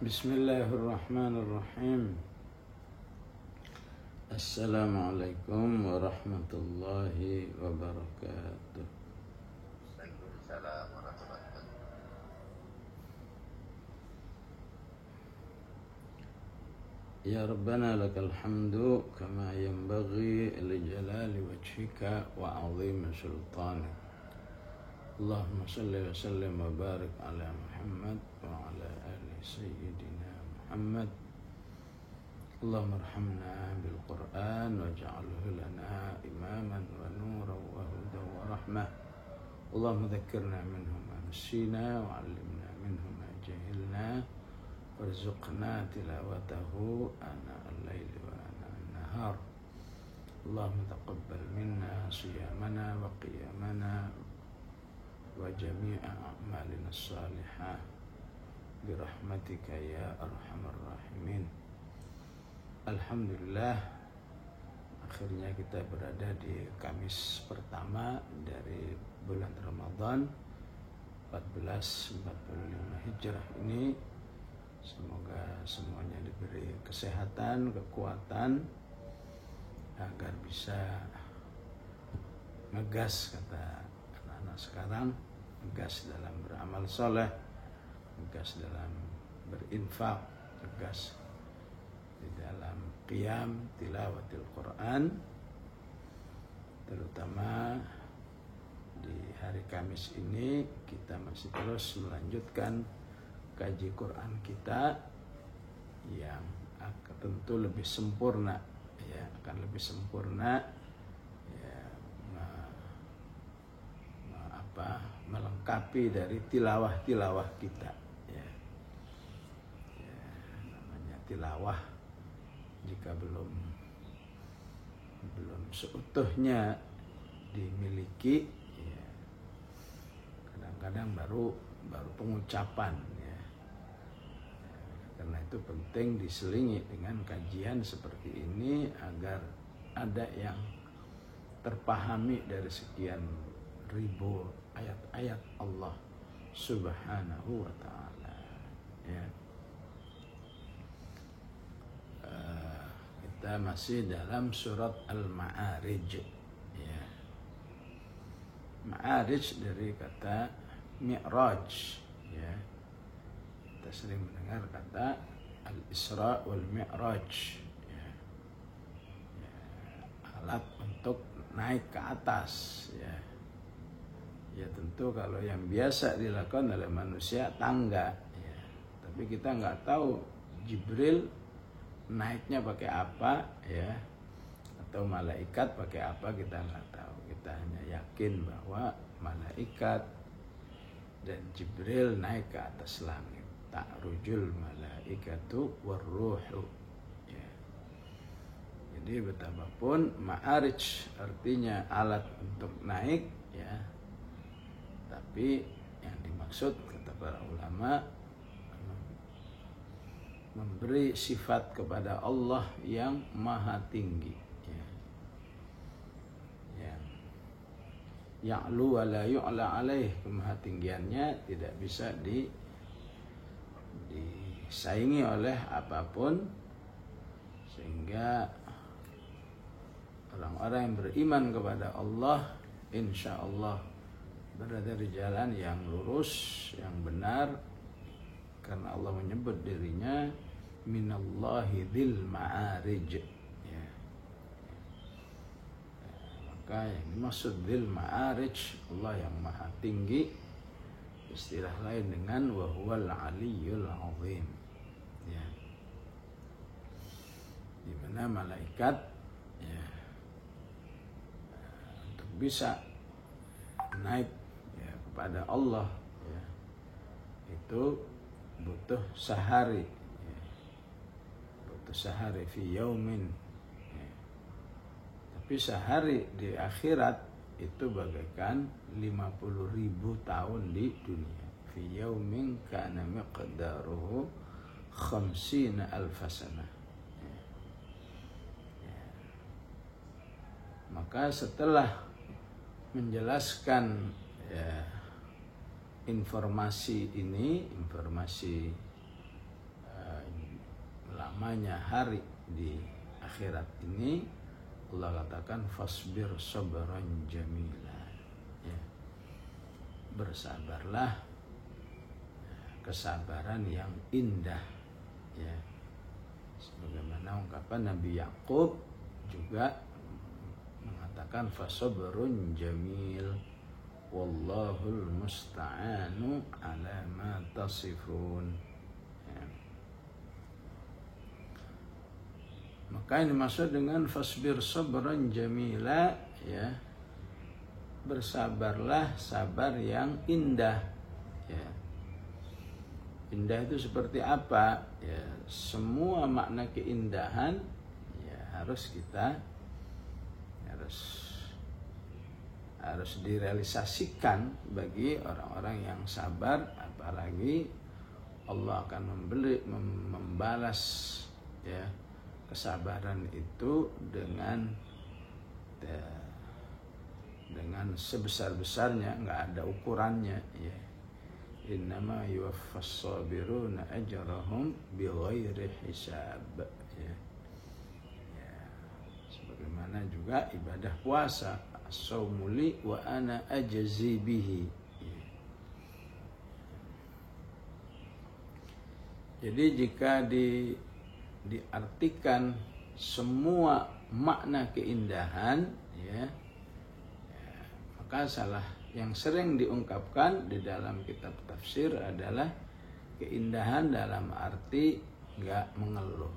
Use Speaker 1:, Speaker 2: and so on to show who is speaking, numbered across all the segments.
Speaker 1: Bismillahirrahmanirrahim. Assalamualaikum warahmatullahi wabarakatuh.
Speaker 2: Waalaikumsalam warahmatullahi wabarakatuh.
Speaker 1: Ya Rabbana lakal hamdu kama yanbaghi li jalali wajhika wa 'azimi sultanik. Allahumma salli wa sallim wa barik ala Muhammad wa ala ali sayyidina Muhammad. Allahumma arhamna bil Qur'an waj'alhu lana imaman wa nuran wa hudan wa rahmah. Allahumma dhakkirna minhu ma nasina wa 'allimna minhu ma jahilna warzuqna tilawatahu ana al-laili wa ana an-nahar. Allahumma taqabbal minna siyamana wa qiyamana wa jami'a a'malina as-salihah birahmatika ya arhamar rahimin. Alhamdulillah, akhirnya kita berada di Kamis pertama dari bulan Ramadan 1445 Hijrah ini. Semoga semuanya diberi kesehatan, kekuatan agar bisa ngegas, kata anak-anak sekarang, ngegas dalam beramal soleh, ngegas dalam berinfak, ngegas di dalam qiyam tilawatil Quran, terutama di hari Kamis ini kita masih terus melanjutkan kaji Quran kita yang akan tentu lebih sempurna, ya, akan lebih sempurna, ya, melengkapi dari tilawah kita, ya. Ya, namanya tilawah jika belum seutuhnya dimiliki, ya, kadang-kadang baru pengucapan, ya. Karena itu penting diselingi dengan kajian seperti ini agar ada yang terpahami dari sekian ribu ayat-ayat Allah Subhanahu wa ta'ala, ya. Kita masih dalam surat Al-Ma'arij, ya. Ma'arij dari kata Mi'raj, ya. Kita sering mendengar kata Al-Isra wal Mi'raj, ya. Ya, alat untuk naik ke atas, ya. Ya tentu kalau yang biasa dilakukan oleh manusia tangga, ya. Tapi kita nggak tahu Jibril naiknya pakai apa, ya, atau malaikat pakai apa, kita nggak tahu. Kita hanya yakin bahwa malaikat dan Jibril naik ke atas langit. Ta'rujul malaikatu warruhu, ya. Jadi betapapun Ma'arij artinya alat untuk naik, ya, tapi yang dimaksud kata para ulama memberi sifat kepada Allah yang maha tinggi, ya. Yang ya'lu wa la yu'la alaih, kemahatinggiannya tidak bisa disaingi oleh apapun, sehingga orang-orang yang beriman kepada Allah insya Allah berada di jalan yang lurus, yang benar, karena Allah menyebut dirinya minallahi dzil ma'arij, ya. Maka yang dimaksud dzil ma'arij, Allah yang maha tinggi, istilah lain dengan wa huwal aliyyul azim, ya. Di mana malaikat, ya, untuk bisa naik, ya, kepada Allah, ya, itu butuh sehari, ya. Butuh sehari fi yaumin, ya. Tapi sehari di akhirat itu bagaikan 50.000 tahun di dunia. Fi yaumin kana miqdaruhu 50.000 sanah, ya. Ya. Maka setelah menjelaskan, ya, informasi ini, informasi lamanya hari di akhirat ini, Allah katakan fasbir sabran jamila, ya. Bersabarlah kesabaran yang indah, ya. Sebagaimana ungkapan Nabi Yakub juga mengatakan fasabrun jamil wallahul musta'anu ala ma tasifun, ya. Maka yang dimaksud dengan fasbir sabran jamila, ya, bersabarlah sabar yang indah, ya. Indah itu seperti apa? Ya, semua makna keindahan ya harus kita harus direalisasikan bagi orang-orang yang sabar, apalagi Allah akan membalas ya kesabaran itu dengan sebesar-besarnya, nggak ada ukurannya, ya. Innama yuwaffas sabiruna ajrahum bighairi hisab, ya. Ya. Sebagaimana juga ibadah puasa, as-saumuli wa ana ajzi bihi, ya. Jadi jika diartikan semua makna keindahan, ya, maka yang sering diungkapkan di dalam kitab tafsir adalah keindahan dalam arti enggak mengeluh,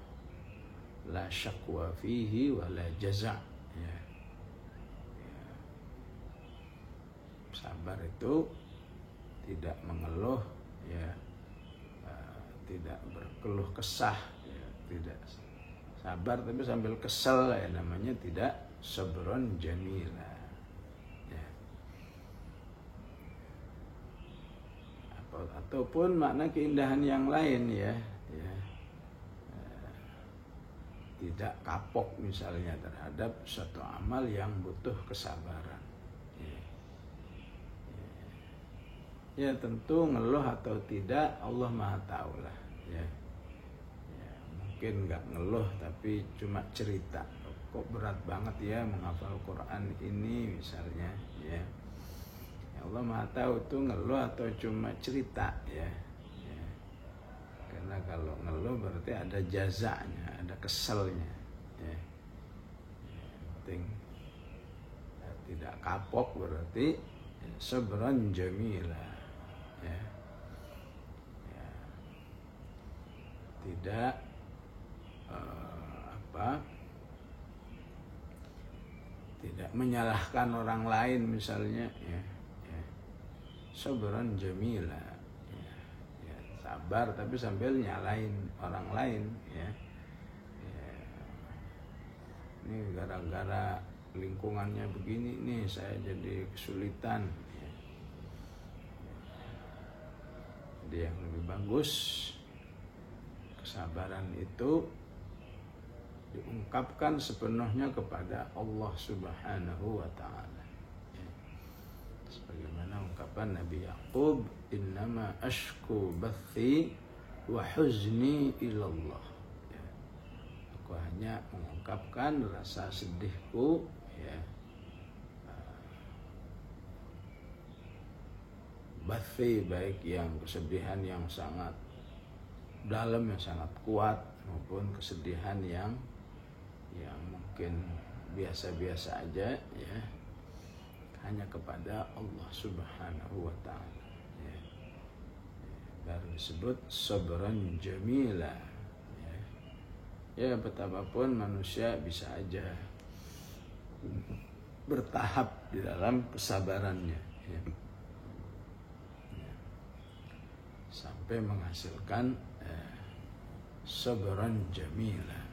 Speaker 1: la syakwa fihi wa la jaza', ya. Sabar itu tidak mengeluh, ya, tidak berkeluh kesah, ya, tidak sabar tapi sambil kesel, ya, namanya tidak sabrun jamila. Ataupun makna keindahan yang lain, ya, tidak kapok misalnya terhadap suatu amal yang butuh kesabaran, ya tentu ngeluh atau tidak Allah Maha tahu lah, ya. Mungkin nggak ngeluh tapi cuma cerita, kok berat banget ya menghafal Quran ini misalnya, ya. Allah Maha tahu itu ngeluh atau cuma cerita, ya. Karena kalau ngeluh berarti ada jazanya, ada keselnya, ya. Yang penting ya, tidak kapok berarti ya, sabran jamila, ya. Ya. Tidak tidak menyalahkan orang lain misalnya, ya. Sabran jamila, ya, ya, sabar tapi sambil nyalain orang lain, ya. Ya. Ini gara-gara lingkungannya begini nih saya jadi kesulitan, ya. Jadi yang lebih bagus kesabaran itu diungkapkan sepenuhnya kepada Allah Subhanahu wa ta'ala. Sebagaimana ungkapan Nabi Yakub, innama ashku bathi wa huzni ilallah, ya. Aku hanya mengungkapkan rasa sedihku, ya. Bathi baik yang kesedihan yang sangat dalam, yang sangat kuat, maupun kesedihan yang mungkin biasa-biasa aja, ya, hanya kepada Allah Subhanahu wa ta'ala, ya. Baru disebut sabran jamila, ya. Ya betapapun manusia bisa aja bertahap di dalam kesabarannya, ya. Ya. Sampai menghasilkan sabran jamila.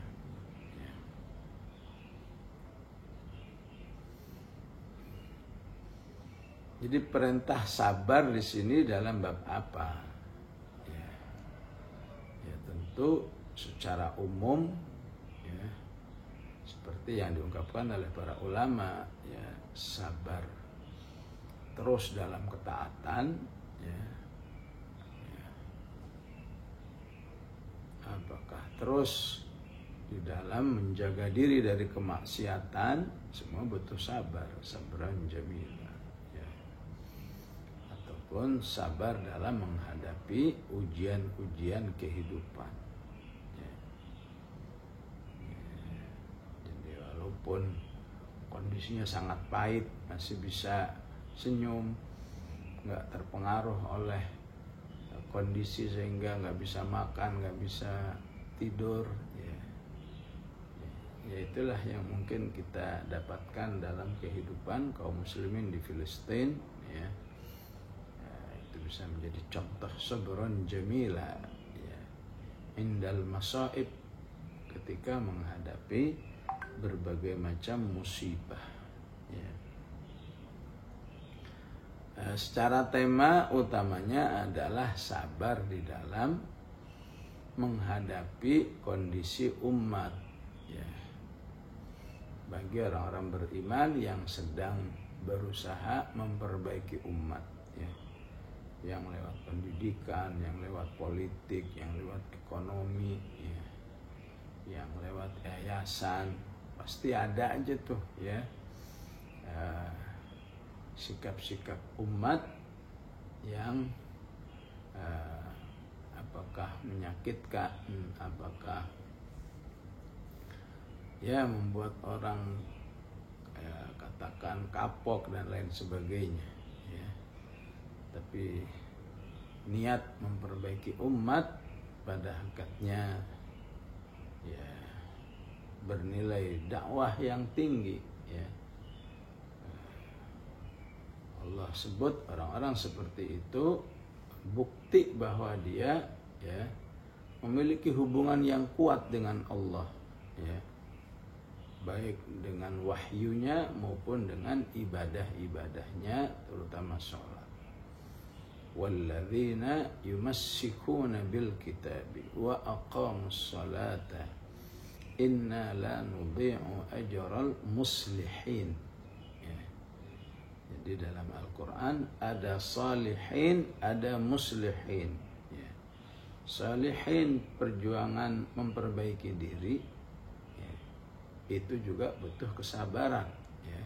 Speaker 1: Jadi perintah sabar di sini dalam bab apa? Ya, ya tentu secara umum, ya, seperti yang diungkapkan oleh para ulama, ya, sabar terus dalam ketaatan, ya, ya. apakah terus di dalam menjaga diri dari kemaksiatan, semua butuh sabar, sabran jamila, ya. Ataupun sabar dalam menghadapi ujian-ujian kehidupan, ya. Jadi walaupun kondisinya sangat pahit, masih bisa senyum, nggak terpengaruh oleh kondisi sehingga nggak bisa makan, nggak bisa tidur, ya itulah yang mungkin kita dapatkan dalam kehidupan kaum muslimin di Filistin, ya. Itu bisa menjadi contoh sabran jamila, ya, indal masaib, ketika menghadapi berbagai macam musibah, ya. Secara tema utamanya adalah sabar di dalam menghadapi kondisi umat, ya. Bagi orang-orang beriman yang sedang berusaha memperbaiki umat, ya. Yang lewat pendidikan, yang lewat politik, yang lewat ekonomi, ya. Yang lewat yayasan, pasti ada aja tuh, ya, sikap-sikap umat yang apakah menyakitkan, apakah ya membuat orang katakan kapok dan lain sebagainya, ya. Tapi niat memperbaiki umat pada hakikatnya, ya, bernilai dakwah yang tinggi, ya. Allah sebut orang-orang seperti itu bukti bahwa dia, ya, memiliki hubungan yang kuat dengan Allah, ya, baik dengan wahyunya maupun dengan ibadah-ibadahnya, terutama sholat. Walladzina yumassikuna bil kitabi wa aqamus salata inna la nudhi'u ajral muslihin. Jadi dalam Al-Quran ada salihin, ada muslihin, ya. Salihin perjuangan memperbaiki diri, ya, itu juga butuh kesabaran, ya.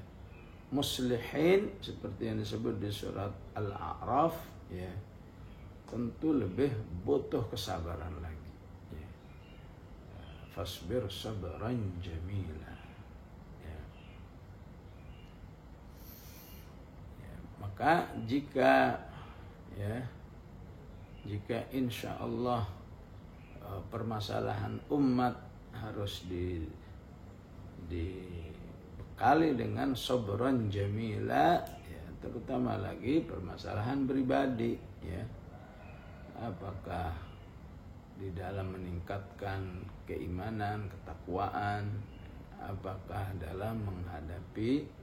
Speaker 1: Muslihin seperti yang disebut di surat Al-A'raf, ya, tentu lebih butuh kesabaran lagi, ya. Fasbir sabran jamila. Maka jika insya Allah permasalahan umat harus dibekali dengan sabran jamila, ya, terutama lagi permasalahan pribadi, ya. Apakah di dalam meningkatkan keimanan, ketakwaan, apakah dalam menghadapi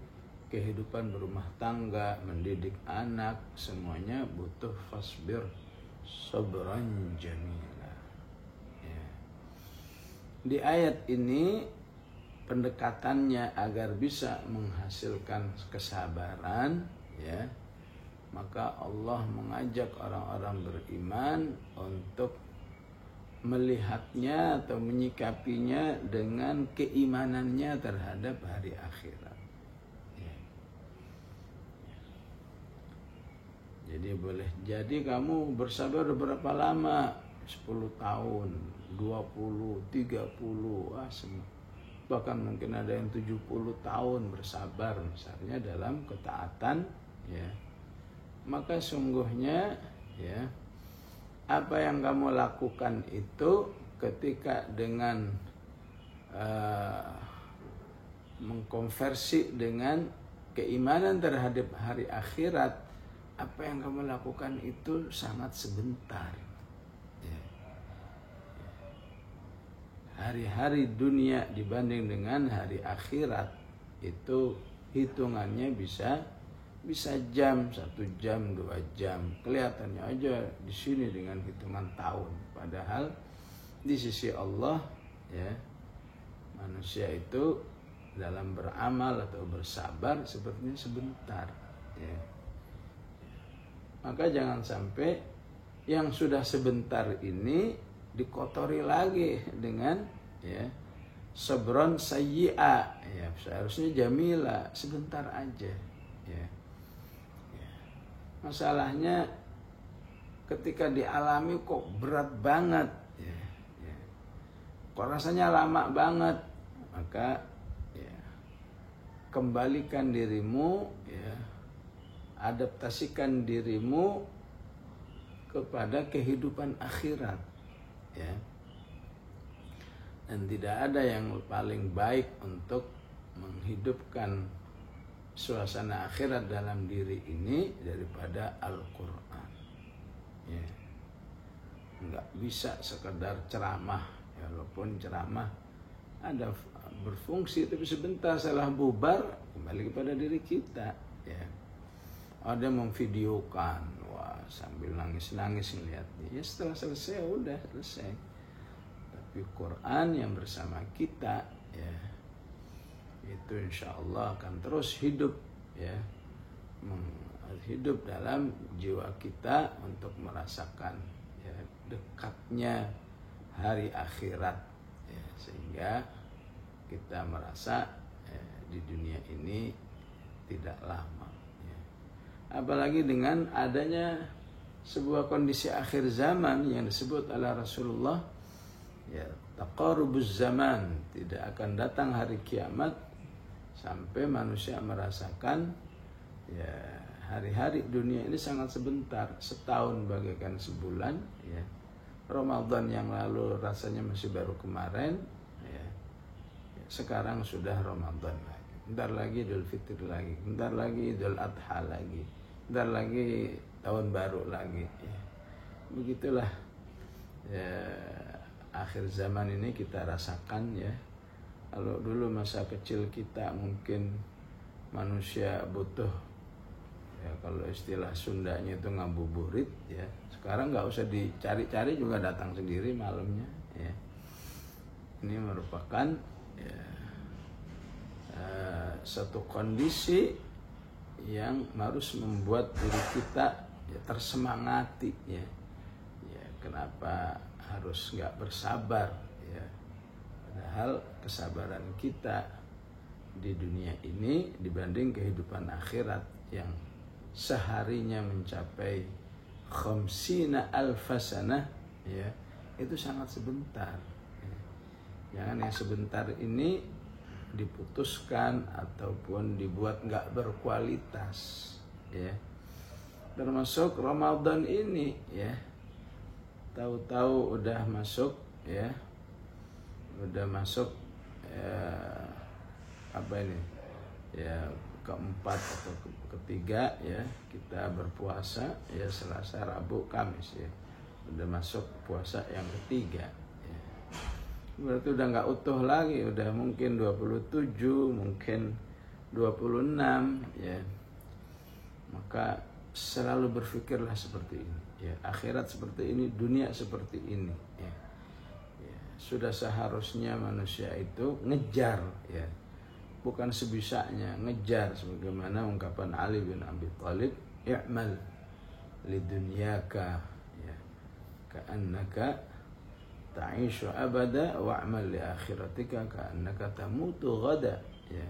Speaker 1: kehidupan berumah tangga, mendidik anak, semuanya butuh fasbir sabran jamila, ya. Di ayat ini pendekatannya agar bisa menghasilkan kesabaran, ya, maka Allah mengajak orang-orang beriman untuk melihatnya atau menyikapinya dengan keimanannya terhadap hari akhirat. Jadi boleh jadi kamu bersabar berapa lama? 10 tahun, 20, 30, bahkan mungkin ada yang 70 tahun bersabar misalnya dalam ketaatan, ya. Maka sungguhnya, ya, apa yang kamu lakukan itu ketika dengan mengkonversi dengan keimanan terhadap hari akhirat, apa yang kamu lakukan itu sangat sebentar, ya. Hari-hari dunia dibanding dengan hari akhirat itu hitungannya bisa jam, 1 jam, 2 jam. Kelihatannya aja di sini dengan hitungan tahun, padahal di sisi Allah, ya, manusia itu dalam beramal atau bersabar sepertinya sebentar, ya. Maka jangan sampai yang sudah sebentar ini dikotori lagi dengan ya sabron sayyi'a, ya seharusnya jamila, sebentar aja ya. Masalahnya ketika dialami kok berat banget ya. Kok rasanya lama banget, maka ya kembalikan dirimu ya, adaptasikan dirimu kepada kehidupan akhirat ya. Dan tidak ada yang paling baik untuk menghidupkan suasana akhirat dalam diri ini daripada Al-Quran ya. Nggak bisa sekedar ceramah ya, walaupun ceramah ada berfungsi, tapi sebentar salah bubar kembali kepada diri kita ya. Ada memvideokan, wah sambil nangis-nangis ngeliatnya, ya setelah selesai udah selesai. Tapi Quran yang bersama kita ya, itu insya Allah akan terus hidup ya, hidup dalam jiwa kita untuk merasakan ya, dekatnya hari akhirat ya, sehingga kita merasa ya, di dunia ini tidak lama ya. Apalagi dengan adanya sebuah kondisi akhir zaman yang disebut oleh Rasulullah ya, taqarubuz zaman, tidak akan datang hari kiamat sampai manusia merasakan ya, hari-hari dunia ini sangat sebentar, setahun bagaikan sebulan ya. Ramadan yang lalu rasanya masih baru kemarin ya. Sekarang sudah Ramadan lagi, bentar lagi Idul Fitri lagi, bentar lagi Idul Adha lagi, bentar lagi tahun baru lagi ya. Begitulah ya, akhir zaman ini kita rasakan ya. Kalau dulu masa kecil kita mungkin manusia butuh ya, kalau istilah Sundanya itu ngabuburit ya. Sekarang nggak usah dicari-cari juga datang sendiri malamnya ya. Ini merupakan ya, satu kondisi yang harus membuat diri kita ya, tersemangati ya. Ya, kenapa harus nggak bersabar ya? Padahal kesabaran kita di dunia ini dibanding kehidupan akhirat yang seharinya mencapai khamsina alfasanah ya, itu sangat sebentar ya. Jangan yang sebentar ini diputuskan ataupun dibuat nggak berkualitas ya. Termasuk Ramadan ini ya, tahu-tahu udah masuk ya, udah masuk apa ini ya, keempat atau ketiga ya, kita berpuasa ya, Selasa, Rabu, Kamis ya, udah masuk puasa yang ketiga ya. Berarti udah nggak utuh lagi, udah mungkin 27, mungkin 26 ya. Maka selalu berpikirlah seperti ini ya, akhirat seperti ini, dunia seperti ini ya. Ya, sudah seharusnya manusia itu ngejar ya, bukan sebisanya, ngejar, sebagaimana ungkapan Ali bin Abi Thalib, i'mal lidunyaka ya, ka'annaka ta'ishu abada wa'mal li akhiratika ka'annaka tamutu ghada ya.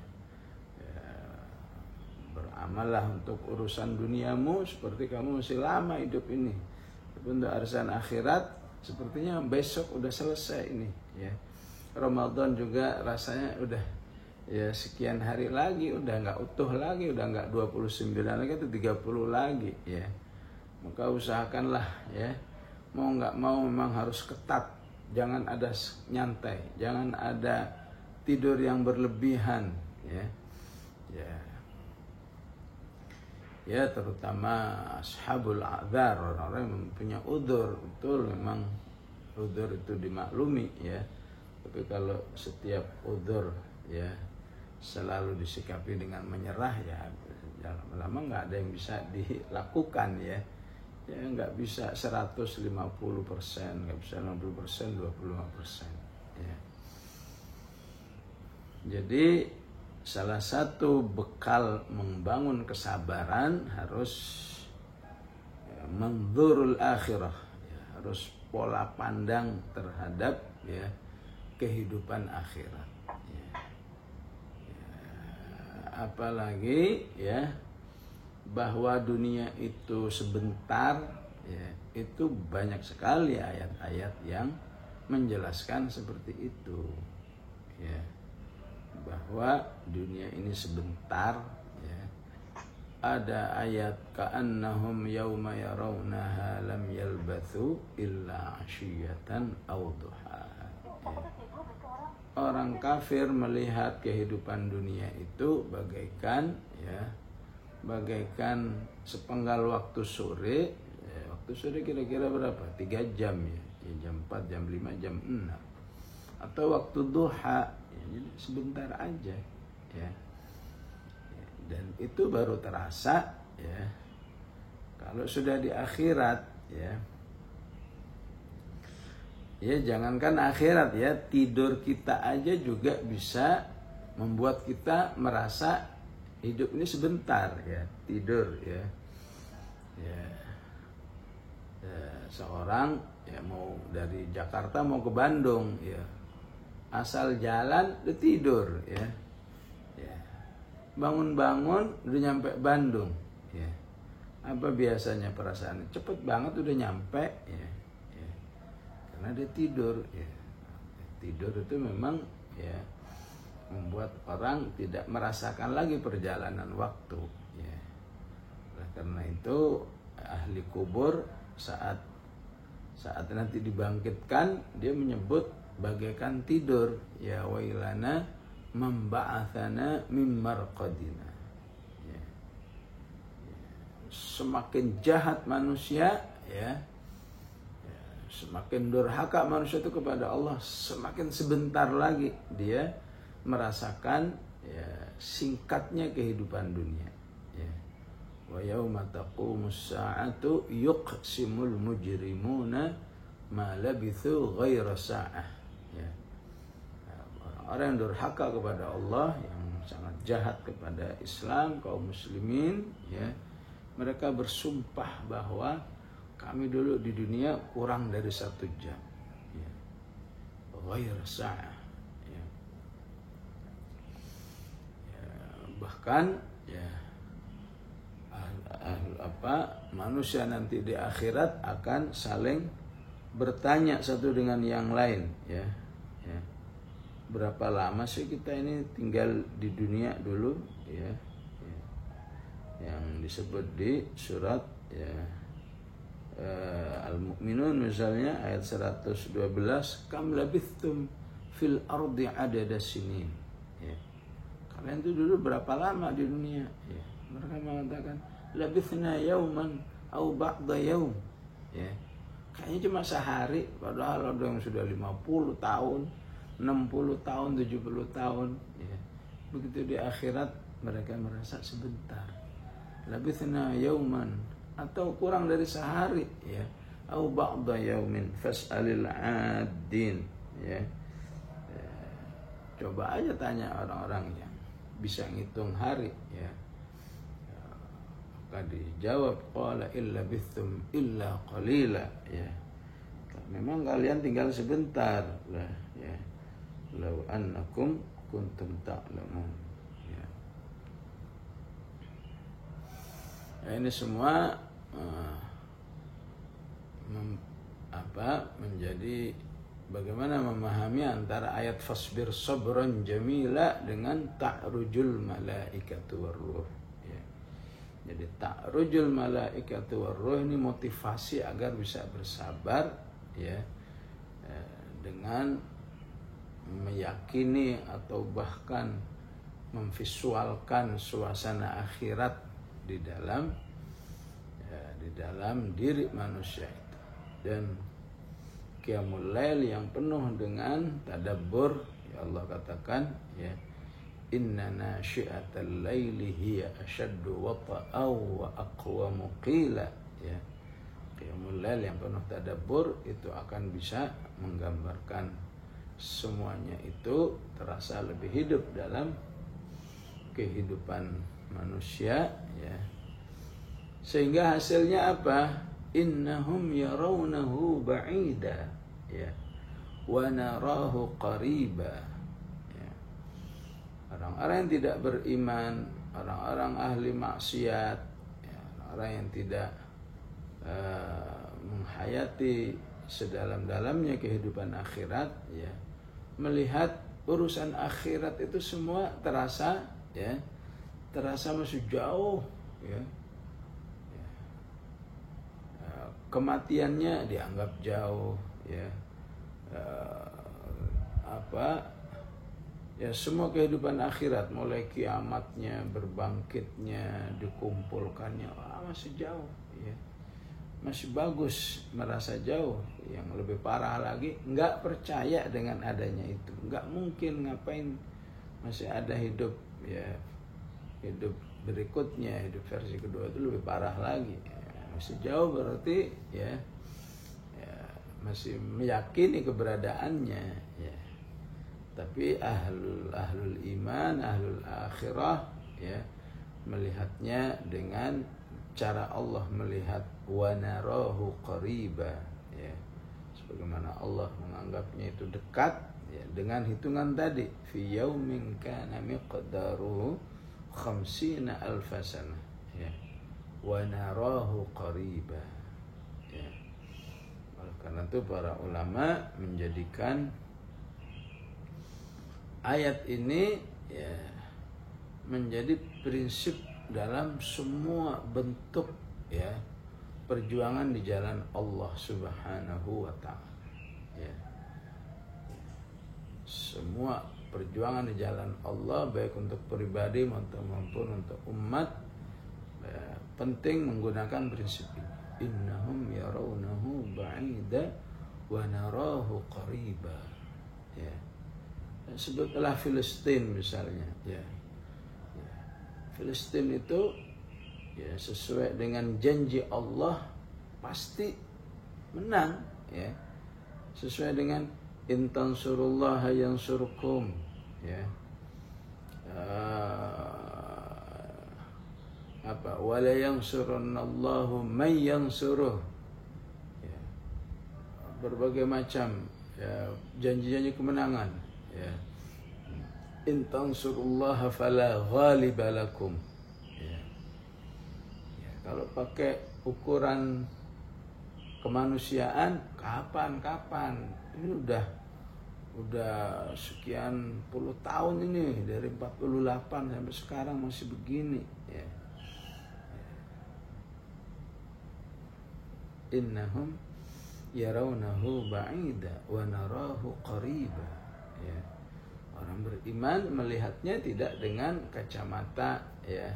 Speaker 1: Beramallah untuk urusan duniamu seperti kamu masih lama hidup ini. Tapi untuk urusan akhirat sepertinya besok udah selesai ini ya. Ramadan juga rasanya udah ya sekian hari lagi, udah nggak utuh lagi, udah nggak 29 lagi, itu 30 lagi ya. Maka usahakanlah ya, mau nggak mau memang harus ketat, jangan ada nyantai, jangan ada tidur yang berlebihan ya. Ya terutama ashabul a'dzar, orang-orang yang punya udzur, betul memang udzur itu dimaklumi ya. Tapi kalau setiap udzur ya selalu disikapi dengan menyerah ya, lama-lama nggak ada yang bisa dilakukan ya. Ya nggak bisa 150%, nggak bisa 60%, 25% ya. Jadi salah satu bekal membangun kesabaran harus ya, manzurul akhirah ya, harus pola pandang terhadap ya kehidupan akhirat. Ya. Apalagi ya bahwa dunia itu sebentar, ya, itu banyak sekali ayat-ayat yang menjelaskan seperti itu, ya, bahwa dunia ini sebentar. Ya. Ada ayat ka'annahum yauma yarawnaha lam yalbathu illa 'ashiyatan aw duhaha. Ya. Orang kafir melihat kehidupan dunia itu bagaikan sepenggal waktu sore. Ya, waktu sore kira-kira berapa? 3 jam ya. Jam 4, jam 5, jam 6. Atau waktu duha, ya, jadi sebentar aja ya. Dan itu baru terasa ya kalau sudah di akhirat ya. Ya jangankan akhirat ya, tidur kita aja juga bisa membuat kita merasa hidup ini sebentar ya, tidur ya. Seorang ya mau dari Jakarta mau ke Bandung ya, asal jalan udah tidur ya. Bangun-bangun udah nyampe Bandung ya. Apa biasanya perasaan cepet banget udah nyampe ya. Karena dia tidur ya. Tidur itu memang ya membuat orang tidak merasakan lagi perjalanan waktu ya. Karena itu ahli kubur saat nanti dibangkitkan dia menyebut bagaikan tidur, ya wailana memba'athana mim marqadina. Ya. Semakin jahat manusia ya, semakin durhaka manusia itu kepada Allah, semakin sebentar lagi dia merasakan ya, singkatnya kehidupan dunia. Ya. Wa yauma taqumus sa'atu yuqsimul mujrimuna ma labithu ghaira sa'ah. Ya. Orang yang durhaka kepada Allah, yang sangat jahat kepada Islam, kaum muslimin ya, mereka bersumpah bahwa kami dulu di dunia kurang dari 1 jam ya. Ghair sa'ah ya. Bahkan ya manusia nanti di akhirat akan saling bertanya satu dengan yang lain ya. Berapa lama sih kita ini tinggal di dunia dulu ya. Yang disebut di surat ya Al-Mu'minun misalnya ayat 112, kam labithtum fil ardi adada sinin ya. Kalian itu dulu berapa lama di dunia ya. Mereka mengatakan labithna yauman au ba'da yaum ya. Kayaknya cuma sehari, padahal ada yang sudah 50 tahun, 60 tahun, 70 tahun ya. Begitu di akhirat mereka merasa sebentar. Labithna yauman, atau kurang dari sehari ya, au ba'da yaumin fas'alil 'adin ya. Coba aja tanya orang-orang yang bisa ngitung hari ya. Maka dijawab qala illa bithum illa qalila ya. Memang kalian tinggal sebentar lah ya. Lau annakum kuntum ta'lamun ya. Ini semua menjadi bagaimana memahami antara ayat fasbir sabran jamila dengan ta'rujul malaikatu warruh ya. Jadi ta'rujul malaikatu warruh ini motivasi agar bisa bersabar ya, dengan meyakini atau bahkan memvisualkan suasana akhirat di dalam diri manusia itu, dan qiyamul lail yang penuh dengan tadabbur ya. Allah katakan ya, inna nasyi'atal laili hiya ashaddu wata'aw wa aqwamu qila ya. Qiyamul lail yang penuh tadabbur itu akan bisa menggambarkan semuanya itu terasa lebih hidup dalam kehidupan manusia ya. Sehingga hasilnya apa? innahum yarawnahu ba'ida ya wa narahu qariba ya. Orang-orang yang tidak beriman, orang-orang ahli maksiat ya, orang yang tidak menghayati sedalam-dalamnya kehidupan akhirat ya, melihat urusan akhirat itu semua terasa masih jauh ya. Kematiannya dianggap jauh ya. Semua kehidupan akhirat, mulai kiamatnya, berbangkitnya, dikumpulkannya, masih jauh ya. Masih bagus, merasa jauh. Yang lebih parah lagi, nggak percaya dengan adanya itu. Nggak mungkin, ngapain masih ada hidup ya, hidup berikutnya, hidup versi kedua itu lebih parah lagi ya. Masih jauh berarti ya, masih meyakini keberadaannya ya. Tapi ahlul iman, ahlul akhirah ya, melihatnya dengan cara Allah melihat, wa narahu qariba ya, sebagaimana Allah menganggapnya itu dekat ya, dengan hitungan tadi, fi yaumin kana miqdaruhu 50,000 sanah ya, wa narahu qariba ya. Karena itu para ulama menjadikan ayat ini ya menjadi prinsip dalam semua bentuk ya perjuangan di jalan Allah Subhanahu wa taala ya. Semua perjuangan di jalan Allah, baik untuk pribadi maupun untuk umat ya, penting menggunakan prinsip ini. Innahum yarawnahu ba'ida wa narahu qariba ya. Sebutlah Filistin misalnya ya. Filistin itu ya sesuai dengan janji Allah pasti menang ya. Sesuai dengan intansurullaha yansurkum ya. Wala yansurunallahu man yansuruh ya. Berbagai macam ya, janji-janji kemenangan ya. In tansurullaha fala ghaliba lakum ya. Ya, kalau pakai ukuran kemanusiaan, kapan ini udah sekian puluh tahun ini, dari 48 sampai sekarang masih begini ya. Innahum yarawnahu ba'ida wa narahu qariba ya. Orang beriman melihatnya tidak dengan kacamata ya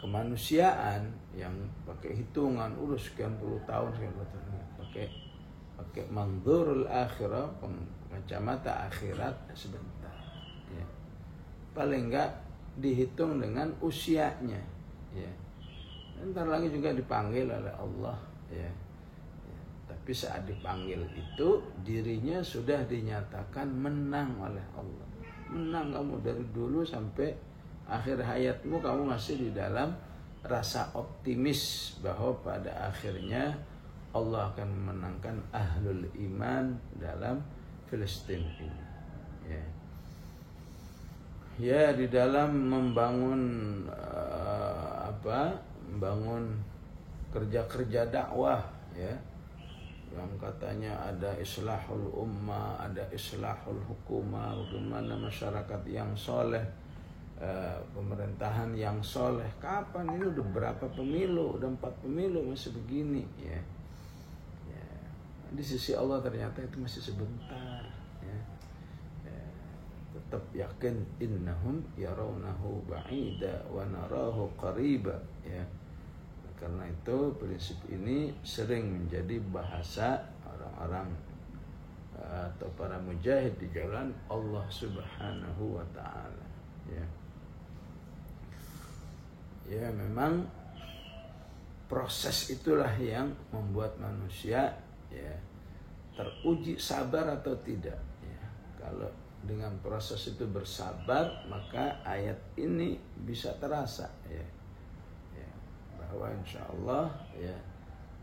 Speaker 1: kemanusiaan yang pakai hitungan sekian puluh tahun, pakai manzurul akhirah, kacamata akhirat sebentar ya. Paling enggak dihitung dengan usianya ya. Ntar lagi juga dipanggil oleh Allah ya. Tapi saat dipanggil itu dirinya sudah dinyatakan menang oleh Allah. Menang kamu dari dulu sampai akhir hayatmu, kamu masih di dalam rasa optimis bahwa pada akhirnya Allah akan memenangkan ahlul iman dalam Filistin ini. Ya, ya di dalam membangun membangun kerja-kerja dakwah ya, yang katanya ada islahul ummah, ada islahul hukumah, bagaimana masyarakat yang soleh, pemerintahan yang soleh. Kapan ini? Udah berapa pemilu? Udah 4 pemilu masih begini ya. Ya. Di sisi Allah ternyata itu masih sebentar ya. Ya. Tetap yakin innahum yarawnahu ba'ida wa narahu qariba ya. Karena itu prinsip ini sering menjadi bahasa orang-orang atau para mujahid di jalan Allah Subhanahu wa taala ya. Ya memang proses itulah yang membuat manusia ya teruji sabar atau tidak ya. Kalau dengan proses itu bersabar, maka ayat ini bisa terasa ya. bahwa insya Allah ya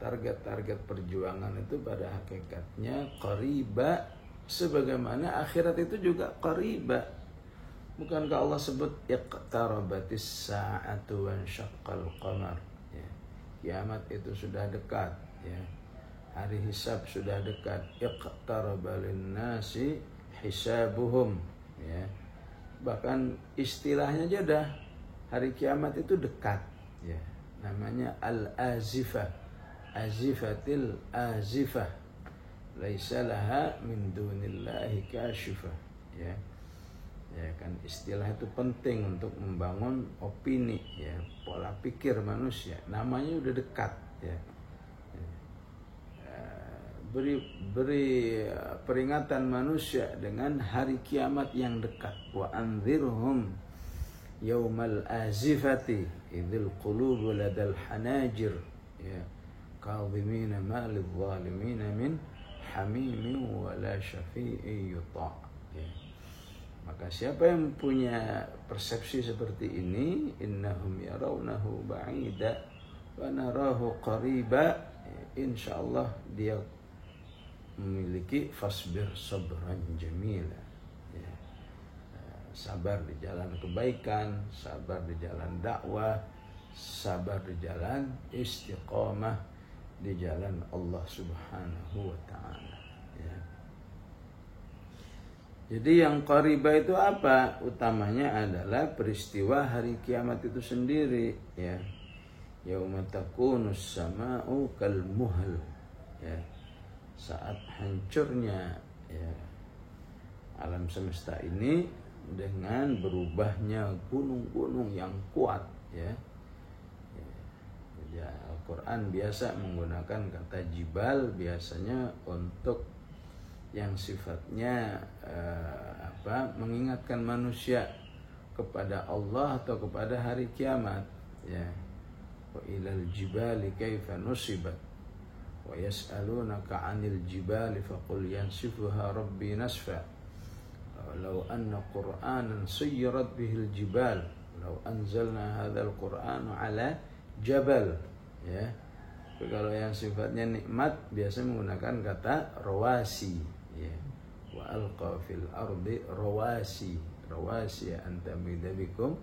Speaker 1: target-target perjuangan itu pada hakikatnya qariba, sebagaimana akhirat itu juga qariba. Bukankah Allah sebut iqtarabatis sa'atu wa syaqqal qamar, ya. Kiamat itu sudah dekat, ya. Hari hisab sudah dekat. Iqtaraba lin-nasi hisabuhum, ya. Bahkan istilahnya aja dah, hari kiamat itu dekat, ya. Namanya al-azifah, azifatil azifah, laisa laha min dunillahi kashifah, ya. Ya kan, istilah itu penting untuk membangun opini, ya, pola pikir manusia. Namanya udah dekat, ya. Beri peringatan manusia dengan hari kiamat yang dekat. Wa anzirhum yaumal azifati idzil qulubu ladal hanajir, ya, kadhimina ma lidh zalimina min hamimin wa la syafi'i yuta', ya. Maka siapa yang punya persepsi seperti ini, innahum yarawnahu ba'ida wa narahu qariba, insyaallah dia memiliki fasbir sabran jamila, ya. Sabar di jalan kebaikan, sabar di jalan dakwah, sabar di jalan istiqamah, di jalan Allah Subhanahu wa ta'ala, ya. Jadi yang qariba itu apa? Utamanya adalah peristiwa hari kiamat itu sendiri, ya. Yauma takunus sama'u kal muhl, ya. Saat hancurnya, ya, alam semesta ini dengan berubahnya gunung-gunung yang kuat, ya. Ya, Al-Quran biasa menggunakan kata jibal biasanya untuk yang sifatnya mengingatkan manusia kepada Allah atau kepada hari kiamat, ya. Wa ilal jibali kaifa nusibat wa yas'alunaka 'anil jibali faqul yansifuha rabbi nasfa law anna qur'anan sayyarat bihil jibal law anzalna hadzal qur'ana 'ala jabal, ya. Tapi kalau yang sifatnya nikmat biasa menggunakan kata rawasi, ya. Wa alqa fil ardi rawasi, rawasi an tamida bikum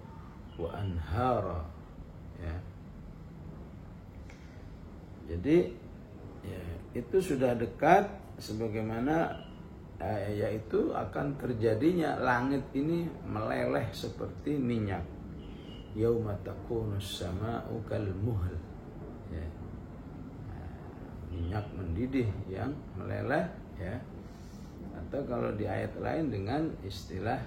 Speaker 1: wa anhara, ya. Jadi, ya, itu sudah dekat, sebagaimana yaitu akan terjadinya langit ini meleleh seperti minyak. Yauma takunus sama'u kal muhl, ya. Minyak mendidih yang meleleh, ya. Atau kalau di ayat lain dengan istilah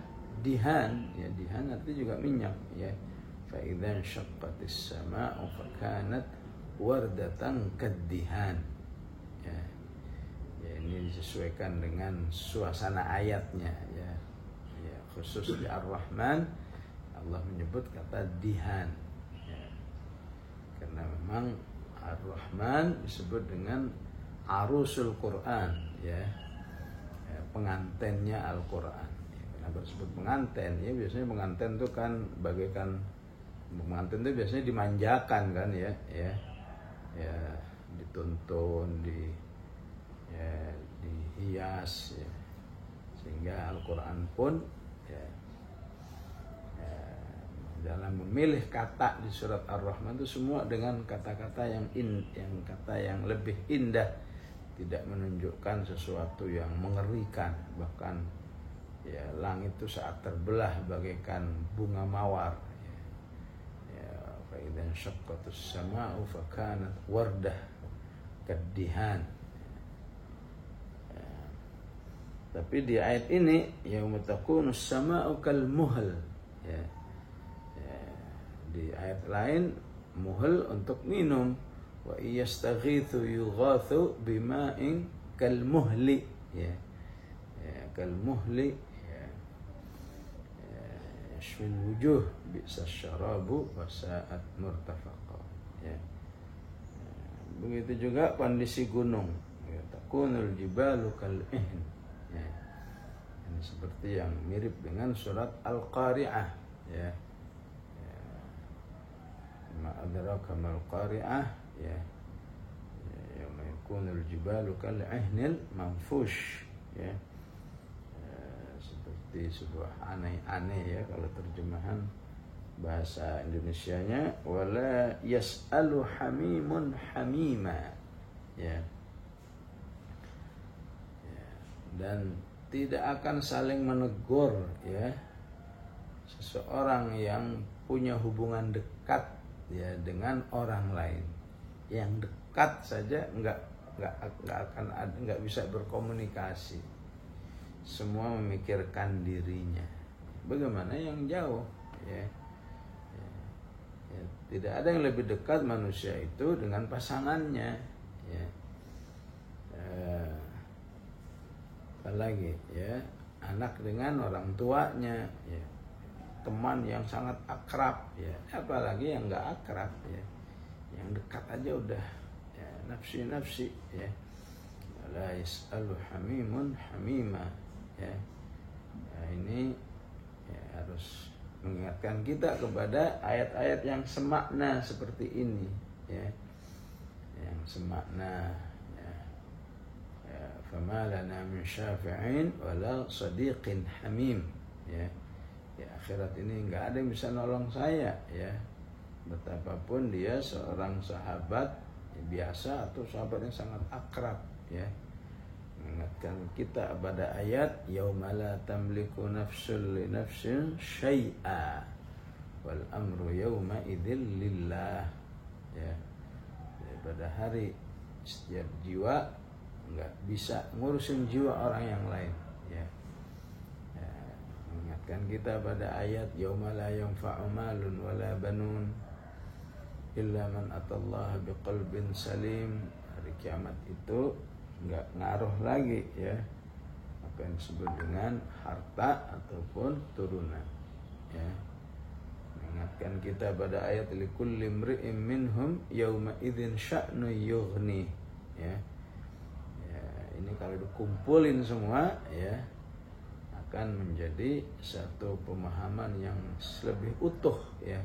Speaker 1: dihan, ya, dihan artinya juga minyak, ya. Fa idzan syaqqatis sama'u fakanat wardatan kaddihan, ya. Ya, ini disesuaikan dengan suasana ayatnya, ya. Ya, khusus di Ar-Rahman Allah menyebut kata dihan, ya. Karena memang Ar-Rahman disebut dengan arusul Quran, ya. Ya, pengantennya Al-Quran, ya. Kenapa disebut penganten? Ya, biasanya penganten itu kan bagaikan, penganten itu biasanya dimanjakan kan, ya, ya, ya, dituntun, ya, dihias, ya. Sehingga Al-Quran pun, ya, dalam memilih kata di surat Ar-Rahman itu semua dengan kata-kata yang kata yang lebih indah, tidak menunjukkan sesuatu yang mengerikan. Bahkan, ya, langit itu saat terbelah bagaikan bunga mawar, ya. Fa idzan syaqqatus sama'u fakanat wardah kaddihan, ya. Tapi di ayat ini yauma takunus sama'u kal muhl, ya. Di ayat lain muhl untuk minum, wa iyastaghithu yughathu bima'in kal muhli, ya. Ya, kal muhli, ya. Yashfil wujuh bi'sa syarabu wa sa'at murtafaqa, ya. Begitu juga kondisi gunung, ya. Takunul jibalu kal ihn, ya. Ini seperti yang mirip dengan surat Al-Qari'ah, ya. ma adraka mal qari'ah ya, yauma yakunul jibalu kal ihnil manfush ya. Seperti sebuah aneh-aneh ya kalau terjemahan bahasa Indonesianya, wala yas'alu hamimun hamima ya. Dan tidak akan saling menegur ya seseorang yang punya hubungan dekat ya dengan orang lain. Yang dekat saja nggak akan ada, nggak bisa berkomunikasi. Semua memikirkan dirinya. Bagaimana yang jauh ya? Ya, tidak ada yang lebih dekat manusia itu dengan pasangannya ya. Apalagi ya, anak dengan orang tuanya ya, teman yang sangat akrab ya, apalagi yang nggak akrab ya, yang dekat aja udah ya, nafsi ya. La yas'alu hamimun hamima ya. Nah, ini ya, harus mengingatkan kita kepada ayat-ayat yang semakna seperti ini ya, yang semakna ya. Fama lana min syafi'in wala sadiqin hamim ya. Di akhirat ini nggak ada yang bisa nolong saya ya, betapapun dia seorang sahabat ya, biasa atau sahabat yang sangat akrab ya. Mengingatkan kita pada ayat yauma la tamliku nafsun li nafsin syai'a wal amru yauma idzil lillah ya. Pada hari setiap jiwa nggak bisa ngurusin jiwa orang yang lain ya. Mengingatkan kita pada ayat yauma la yanfa'u malun wala banun illa man atallaha biqalbin salim. Hari kiamat itu nggak ngaruh lagi ya apa yang disebut dengan harta ataupun turunan ya. Mengingatkan kita pada ayat likulli imri'in minhum yauma idzin sya'nu yughni ya. Ini kalau dikumpulin semua ya akan menjadi satu pemahaman yang lebih utuh ya,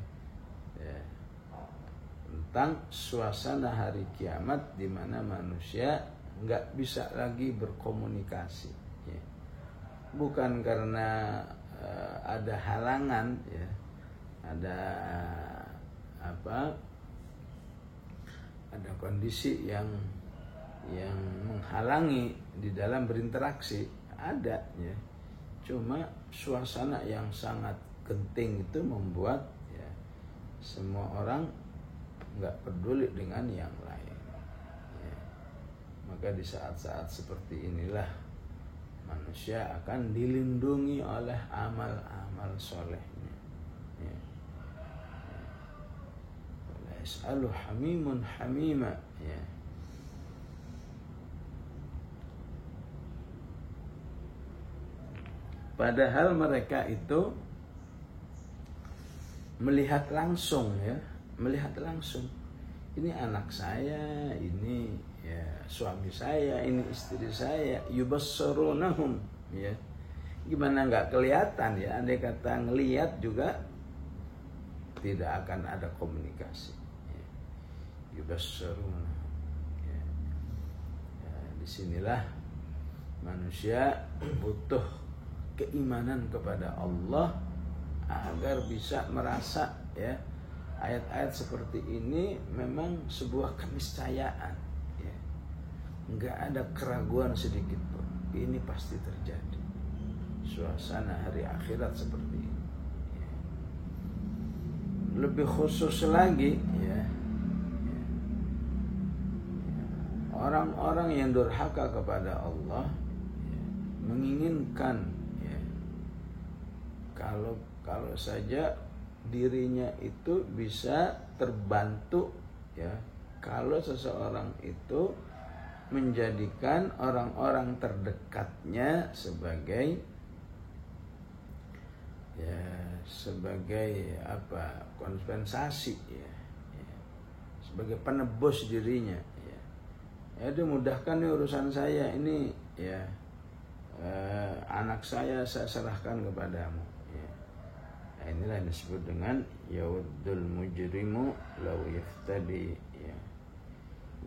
Speaker 1: tentang suasana hari kiamat di mana manusia nggak bisa lagi berkomunikasi ya. Bukan karena ada halangan ya, ada ada kondisi yang menghalangi di dalam berinteraksi, ada ya. Cuma suasana yang sangat genting itu membuat ya, semua orang nggak peduli dengan yang lain ya. Maka di saat-saat seperti inilah manusia akan dilindungi oleh amal-amal solehnya ya. La yas'alu hamimun hamima ya. Padahal mereka itu melihat langsung ya, melihat langsung. Ini anak saya, ini ya suami saya, ini istri saya, yubassarunahum ya. Gimana nggak kelihatan ya? Andai kata ngelihat juga tidak akan ada komunikasi. Ya. Yubassarunahum. Ya. Ya, disinilah manusia butuh keimanan kepada Allah agar bisa merasa ya ayat-ayat seperti ini memang sebuah keniscayaan ya. Enggak ada keraguan sedikit pun ini pasti terjadi suasana hari akhirat seperti ini ya. Lebih khusus lagi ya, orang-orang yang durhaka kepada Allah ya, menginginkan kalau saja dirinya itu bisa terbantu ya, kalau seseorang itu menjadikan orang-orang terdekatnya sebagai ya, sebagai apa, kompensasi ya, sebagai penebus dirinya ya. Ya dimudahkan nih urusan saya ini ya, anak saya serahkan kepadamu. Inilah yang disebut dengan yawaddul mujrimu law yaftadi ya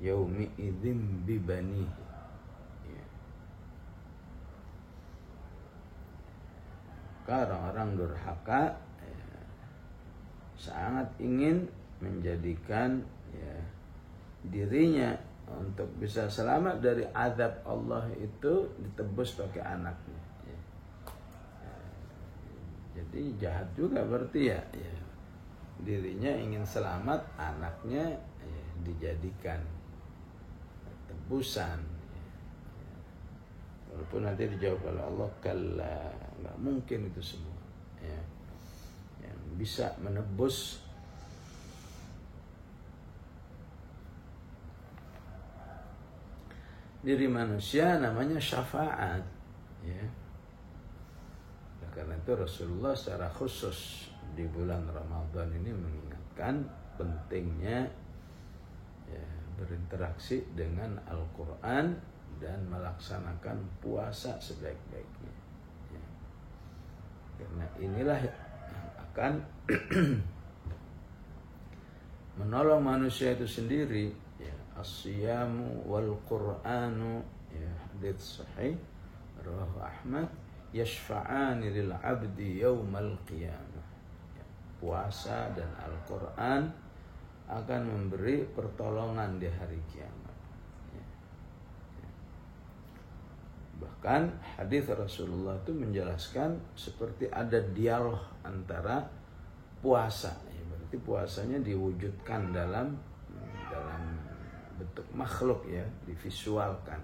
Speaker 1: yaumi idzim bibani ya. Orang-orang durhaka ya, sangat ingin menjadikan ya, dirinya untuk bisa selamat dari azab Allah itu ditebus pakai anaknya ya. Jadi jahat juga berarti ya, ya. Dirinya ingin selamat, anaknya ya, dijadikan tebusan ya. Walaupun nanti dijawab oleh Allah, kalla, nggak mungkin itu semua ya. Yang bisa menebus diri manusia namanya syafaat ya. Karena itu Rasulullah secara khusus di bulan Ramadan ini mengingatkan pentingnya ya, berinteraksi dengan Al-Quran dan melaksanakan puasa sebaik-baiknya ya. Karena inilah yang akan menolong manusia itu sendiri ya. As-siyamu wal Qur'anu ya, hadits sahih rawahu Ahmad yashfa'ani lil 'abdi yaumal qiyamah ya. Puasa dan Al-Qur'an akan memberi pertolongan di hari kiamat ya. Ya. Bahkan hadis Rasulullah itu menjelaskan seperti ada dialog antara puasa ya. Berarti puasanya diwujudkan dalam bentuk makhluk ya, divisualkan.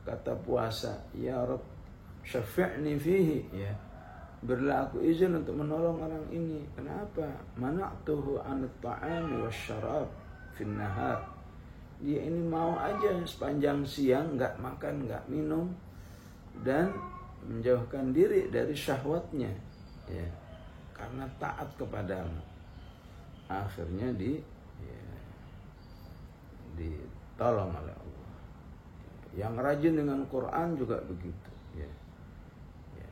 Speaker 1: Kata puasa, ya Rabb syafi'ni fihi ya, berilah aku izin untuk menolong orang ini. Kenapa? Mana'tuhu 'anil ta'ami wasyarab fin nahar. Dia ini mau aja sepanjang siang enggak makan, enggak minum dan menjauhkan diri dari syahwatnya ya, karena taat kepadamu. Akhirnya ditolong oleh Allah. Yang rajin dengan Quran juga begitu ya. Ya.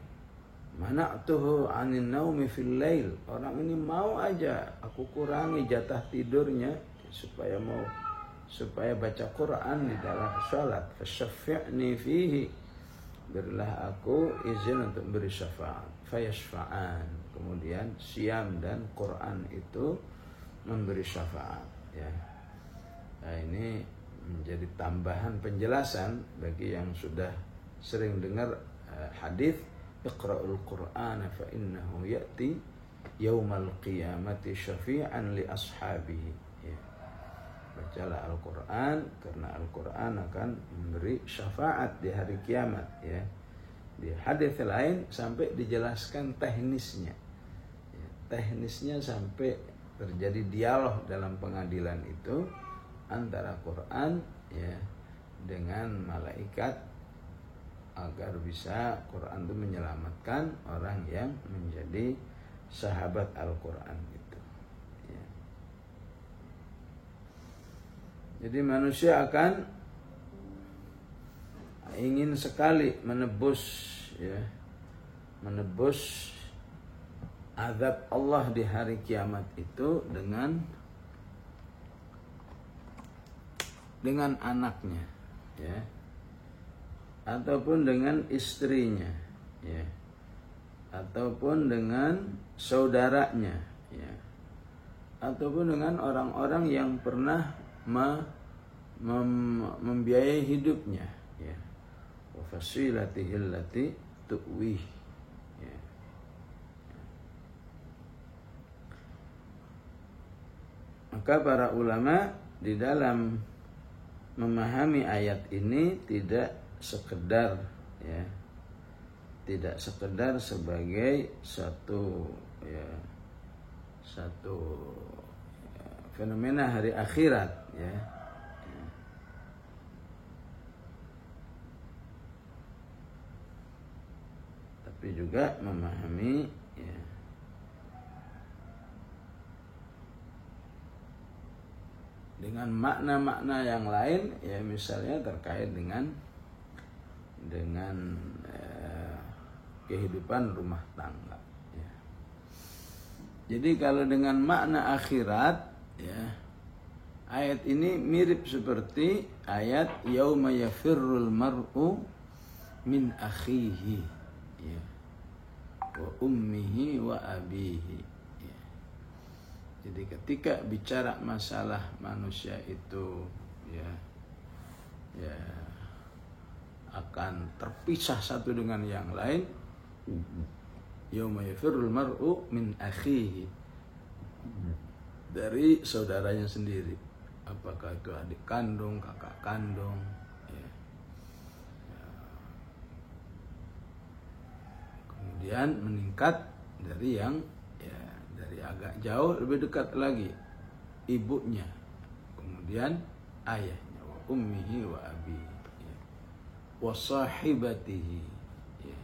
Speaker 1: Mana'tuhu 'anil naumi fil lail. Orang ini mau aja aku kurangi jatah tidurnya supaya baca Quran di dalam salat. Fasyafi'ni fihi. Berilah aku izin untuk beri syafaat. Fayashfa'an. Kemudian siam dan Quran itu memberi syafaat ya. Nah, ini menjadi tambahan penjelasan bagi yang sudah sering dengar hadis Iqra'ul Qur'ana fa innahu ya'ti yaumal qiyamati syafi'an li ashabihi ya. Bacalah Al-Qur'an karena Al-Qur'an akan memberi syafaat di hari kiamat ya. Di hadis lain sampai dijelaskan teknisnya ya. Teknisnya sampai terjadi dialog dalam pengadilan itu antara Quran ya dengan malaikat agar bisa Quran itu menyelamatkan orang yang menjadi sahabat Al-Quran itu ya. Jadi manusia akan ingin sekali menebus azab Allah di hari kiamat itu dengan anaknya ya, ataupun dengan istrinya ya, ataupun dengan saudaranya ya, ataupun dengan orang-orang yang pernah membiayai hidupnya ya. Wa fasilatihi allati tu'wih ya. Maka para ulama di dalam memahami ayat ini tidak sekedar sebagai satu fenomena hari akhirat ya. Tapi juga memahami ya, dengan makna-makna yang lain ya, misalnya terkait dengan kehidupan rumah tangga ya. Jadi kalau dengan makna akhirat, ya, ayat ini mirip seperti ayat yauma yafirrul mar'u min akhihi, ya, wa ummihi wa abihi. Ya. Jadi ketika bicara masalah manusia itu, ya akan terpisah satu dengan yang lain, yauma yafirrul mar'u min akhihi, dari saudaranya sendiri, apakah itu adik kandung, kakak kandung, ya. Kemudian meningkat dari yang, ya, dari agak jauh lebih dekat lagi, ibunya, kemudian ayahnya, wa ummihi wa abihi, ya, wa sahibatihi, ya.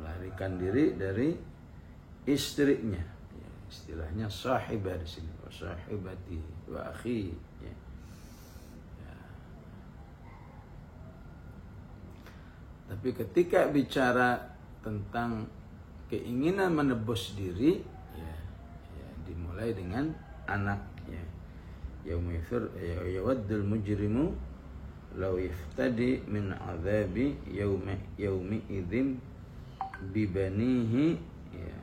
Speaker 1: Melarikan diri dari istrinya, ya, istilahnya sahibah di sini, wa sahibati wa akhi, ya. Ya. Tapi ketika bicara tentang keinginan menebus diri, ya, dimulai dengan anak, ya. Yawaddul mujrimu law yaftadi min azabi yaumi idzin bibanihi, ya,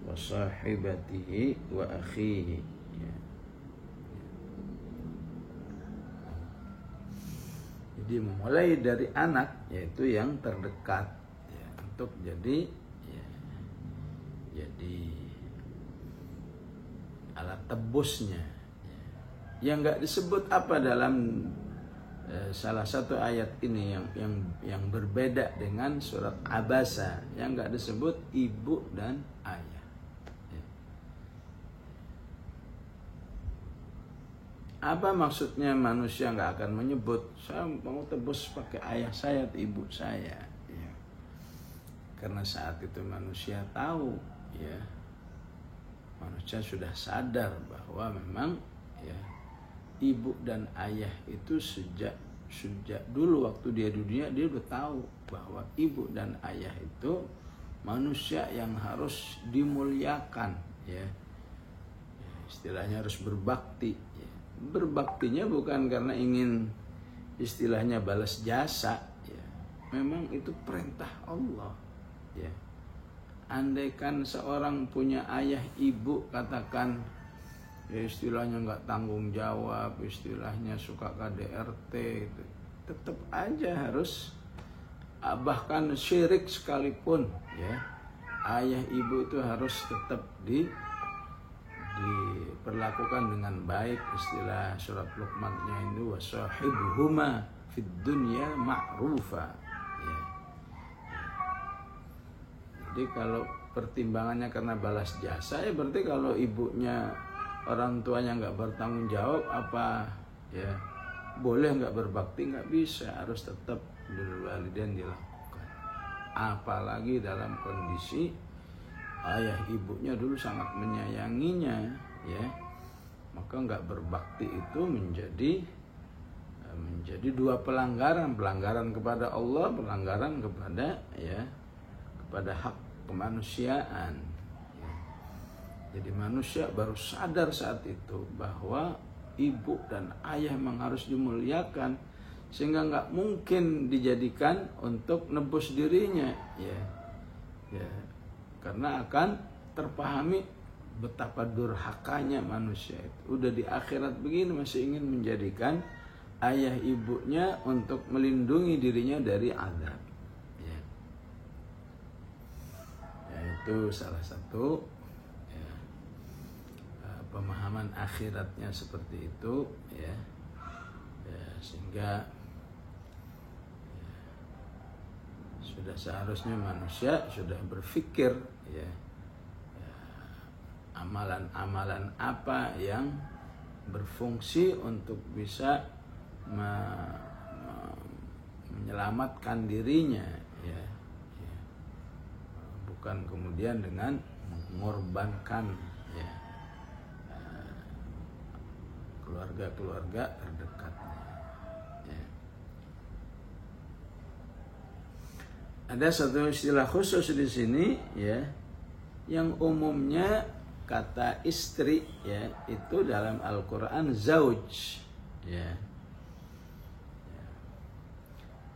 Speaker 1: wa sahibatihi wa akhihi, ya. Jadi memulai dari anak, yaitu yang terdekat, ya, untuk jadi, ya, jadi alat tebusnya, ya. Yang nggak disebut apa dalam salah satu ayat ini yang berbeda dengan surat Abasa, yang nggak disebut ibu dan ayah. Ya. Apa maksudnya manusia nggak akan menyebut saya mau tebus pakai ayah saya atau ibu saya? Ya. Karena saat itu manusia tahu, ya, manusia sudah sadar bahwa memang, ya, ibu dan ayah itu sejak dulu waktu dia di dunia, dia udah tahu bahwa ibu dan ayah itu manusia yang harus dimuliakan, ya. Istilahnya harus berbakti, ya. Berbaktinya bukan karena ingin istilahnya balas jasa, ya. Memang itu perintah Allah, ya. Andaikan seorang punya ayah ibu, katakan, ya, istilahnya nggak tanggung jawab, istilahnya suka KDRT, gitu, tetap aja harus, bahkan syirik sekalipun, ya, ayah ibu itu harus tetap diperlakukan dengan baik. Istilah surat Luqmannya itu wasahibhuma fid dunya ma'rufa, ya. Jadi kalau pertimbangannya karena balas jasa, ya berarti kalau ibunya, orang tuanya nggak bertanggung jawab, apa, ya, boleh nggak berbakti? Nggak bisa, harus tetap birrul walidain dilakukan. Apalagi dalam kondisi ayah ibunya dulu sangat menyayanginya, ya, maka nggak berbakti itu menjadi dua pelanggaran kepada Allah, pelanggaran kepada, ya, kepada hak kemanusiaan. Jadi manusia baru sadar saat itu bahwa ibu dan ayah memang harus dimuliakan, sehingga nggak mungkin dijadikan untuk nebus dirinya, ya, karena akan terpahami betapa durhakanya manusia itu. Udah di akhirat begini masih ingin menjadikan ayah ibunya untuk melindungi dirinya dari azab, ya. Itu salah satu, pemahaman akhiratnya seperti itu, ya, sehingga, ya, sudah seharusnya manusia sudah berpikir, ya, amalan-amalan apa yang berfungsi untuk bisa menyelamatkan dirinya, ya, bukan kemudian dengan mengorbankan, ya, keluarga terdekatnya, ya. Ada satu istilah khusus di sini, ya, Yang umumnya kata istri ya itu dalam Al-Qur'an zauj ya.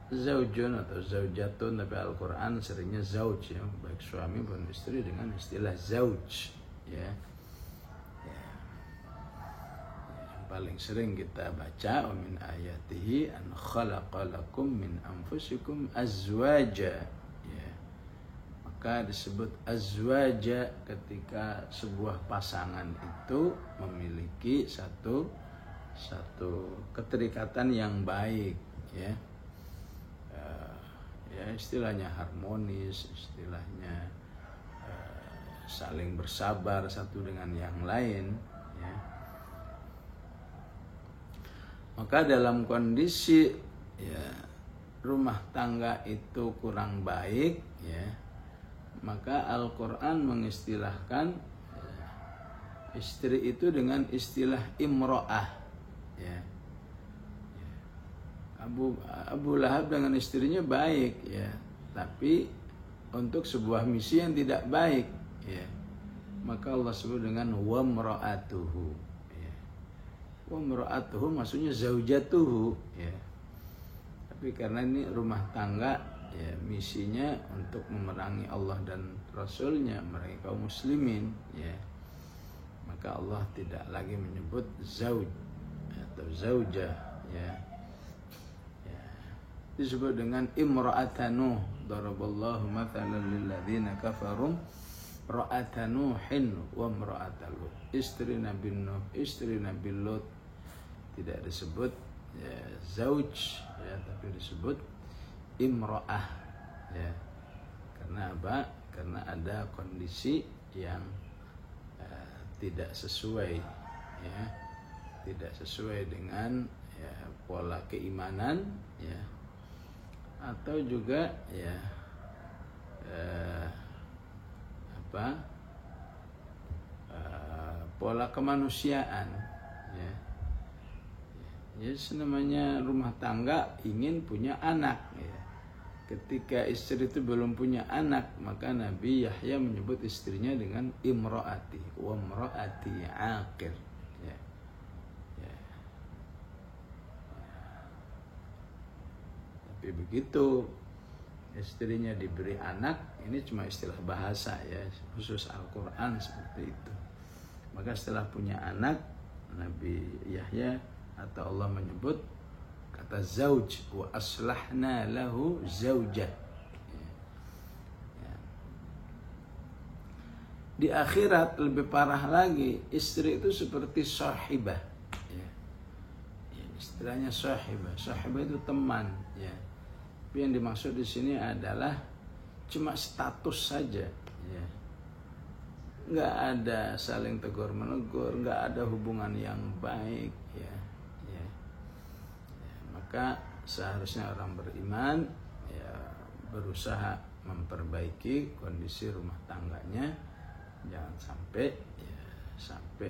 Speaker 1: Zaujun atau zaujatun, tapi Al-Qur'an seringnya zauj ya, baik suami maupun istri dengan istilah zauj ya. Paling sering kita baca min ayatihi an khalaqalakum min anfusikum azwaja ya. Maka disebut azwaja ketika sebuah pasangan itu memiliki satu keterikatan yang baik ya. Ya istilahnya harmonis, istilahnya saling bersabar satu dengan yang lain ya. Maka dalam kondisi ya rumah tangga itu kurang baik ya, maka Al-Qur'an mengistilahkan istri itu dengan istilah imro'ah ya. Abu Lahab dengan istrinya baik ya, tapi untuk sebuah misi yang tidak baik ya, maka Allah sebut dengan wamra'atuhu ya. Wamra'atuhu maksudnya zaujatuhu ya. Tapi karena ini rumah tangga ya, misinya untuk memerangi Allah dan Rasulnya, memerangi kaum muslimin ya, maka Allah tidak lagi menyebut zauj atau zaujah ya. Disebut dengan imra'atanuh. Daraballahu mathalan lil ladzina kafaru ra'atanuhin wa imra'atalut. Istri Nabi Nuh, istri Nabi Lut tidak disebut ya, zauj ya, tapi disebut imra'ah ya. Karena apa? Karena ada kondisi yang tidak sesuai ya. Tidak sesuai dengan ya, pola keimanan ya, atau juga ya pola kemanusiaan ya. Ya namanya rumah tangga ingin punya anak ya. Ketika istri itu belum punya anak, maka Nabi Yahya menyebut istrinya dengan imro'ati wa imro'ati aqir ya. Tapi begitu istrinya diberi anak, ini cuma istilah bahasa ya, khusus Al-Quran seperti itu. Maka setelah punya anak, Nabi Yahya atau Allah menyebut kata zauj, wa aslahna lahu zaujah ya. Di akhirat lebih parah lagi, istri itu seperti sahibah ya. Istilahnya sahibah. Sahibah itu teman ya. Tapi yang dimaksud di sini adalah cuma status saja ya. Nggak ada saling tegur menegur, nggak ada hubungan yang baik ya. Maka seharusnya orang beriman ya berusaha memperbaiki kondisi rumah tangganya, jangan sampai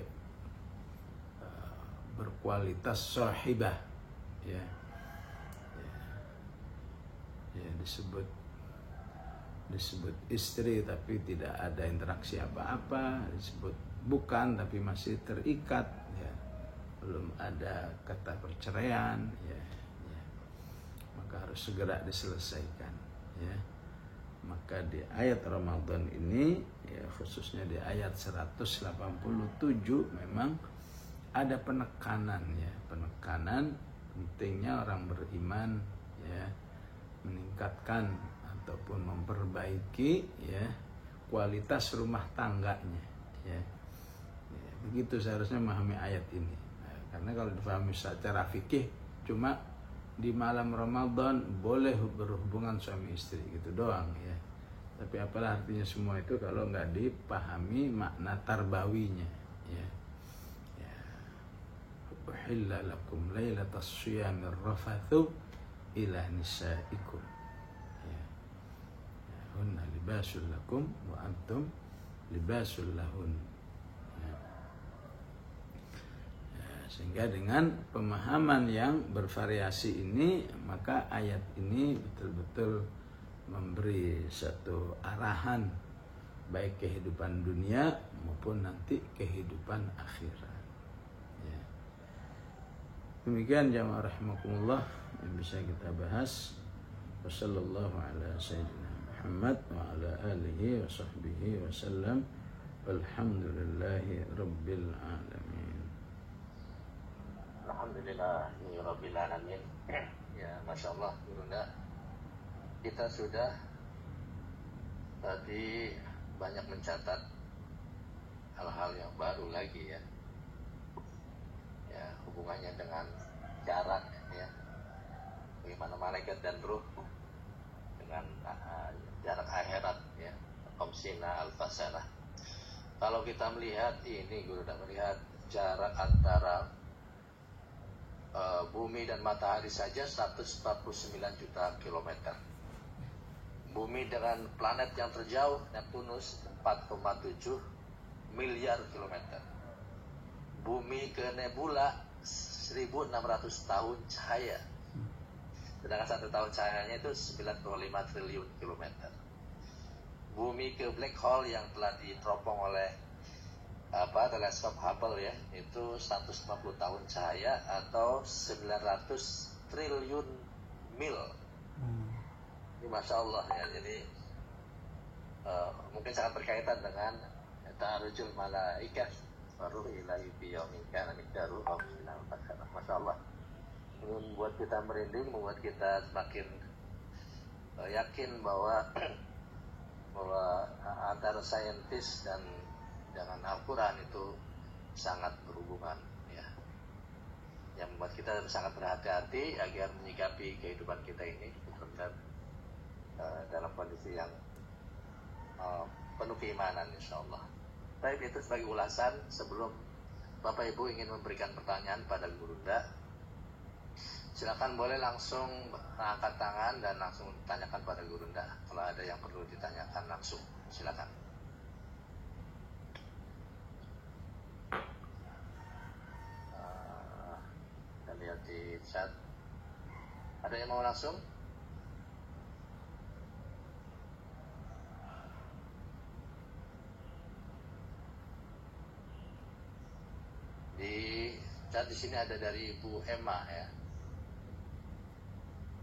Speaker 1: berkualitas sahibah ya. Disebut istri tapi tidak ada interaksi apa-apa, disebut bukan tapi masih terikat ya, belum ada kata perceraian ya. Maka harus segera diselesaikan ya. Maka di ayat Ramadan ini ya, khususnya di ayat 187 memang ada penekanan ya, penekanan pentingnya orang beriman ya meningkatkan ataupun memperbaiki ya kualitas rumah tangganya ya. Begitu seharusnya memahami ayat ini. Nah, karena kalau dipahami secara fikih cuma di malam Ramadan boleh berhubungan suami istri gitu doang ya. Tapi apalah artinya semua itu kalau nggak dipahami makna tarbawinya ya. Uhilla lakum lailatas shiyamir rafathu ila nisaikum ya. Hunna libasul lakum wa antum libasul lahun ya. Sehingga dengan pemahaman yang bervariasi ini, maka ayat ini betul-betul memberi satu arahan baik kehidupan dunia maupun nanti kehidupan akhirat. Ya. Demikian jamaah rahimakumullah yang bisa kita bahas. Wassallallahu ala sayyidina Muhammad wa ala alihi wa sahbihi wa sallam. Walhamdulillahi rabbil alamin.
Speaker 2: Alhamdulillah rabbil alamin. Ya, Masya Allah, Gurunda. Kita sudah tadi banyak mencatat hal-hal yang baru lagi ya. Ya, hubungannya dengan jarak ya. Bagaimana malaikat dan ruh dengan jarak akhirat ya. Qamsina al-fasalah. Kalau kita melihat ini, Guru sudah melihat jarak antara bumi dan matahari saja 149 juta kilometer. Bumi dengan planet yang terjauh Neptunus 4,7 miliar kilometer. Bumi ke nebula 1.600 tahun cahaya. Sedangkan 1 tahun cahayanya itu 9,5 triliun kilometer. Bumi ke black hole yang telah diteropong oleh teleskop Hubble ya, itu 150 tahun cahaya atau 900 triliun mil. Ini Masya Allah ya. Jadi mungkin sangat berkaitan dengan ta'arujul malaikah waruh ilahi biyaumin kana miqdaruhu 50 alf. Masya Allah. Ini membuat kita merinding, membuat kita semakin yakin bahwa antara saintis dan dengan Al-Quran itu sangat berhubungan ya. Yang membuat kita sangat berhati-hati agar menyikapi kehidupan kita ini benar-benar dalam kondisi yang penuh keimanan insyaallah. Baik, itu sebagai ulasan. Sebelum Bapak Ibu ingin memberikan pertanyaan pada Gurunda, silakan boleh langsung angkat tangan dan langsung tanyakan pada Gurunda. Kalau ada yang perlu ditanyakan langsung, silakan. Kita lihat di chat. Ada yang mau langsung? Di chat di sini ada dari Ibu Emma ya.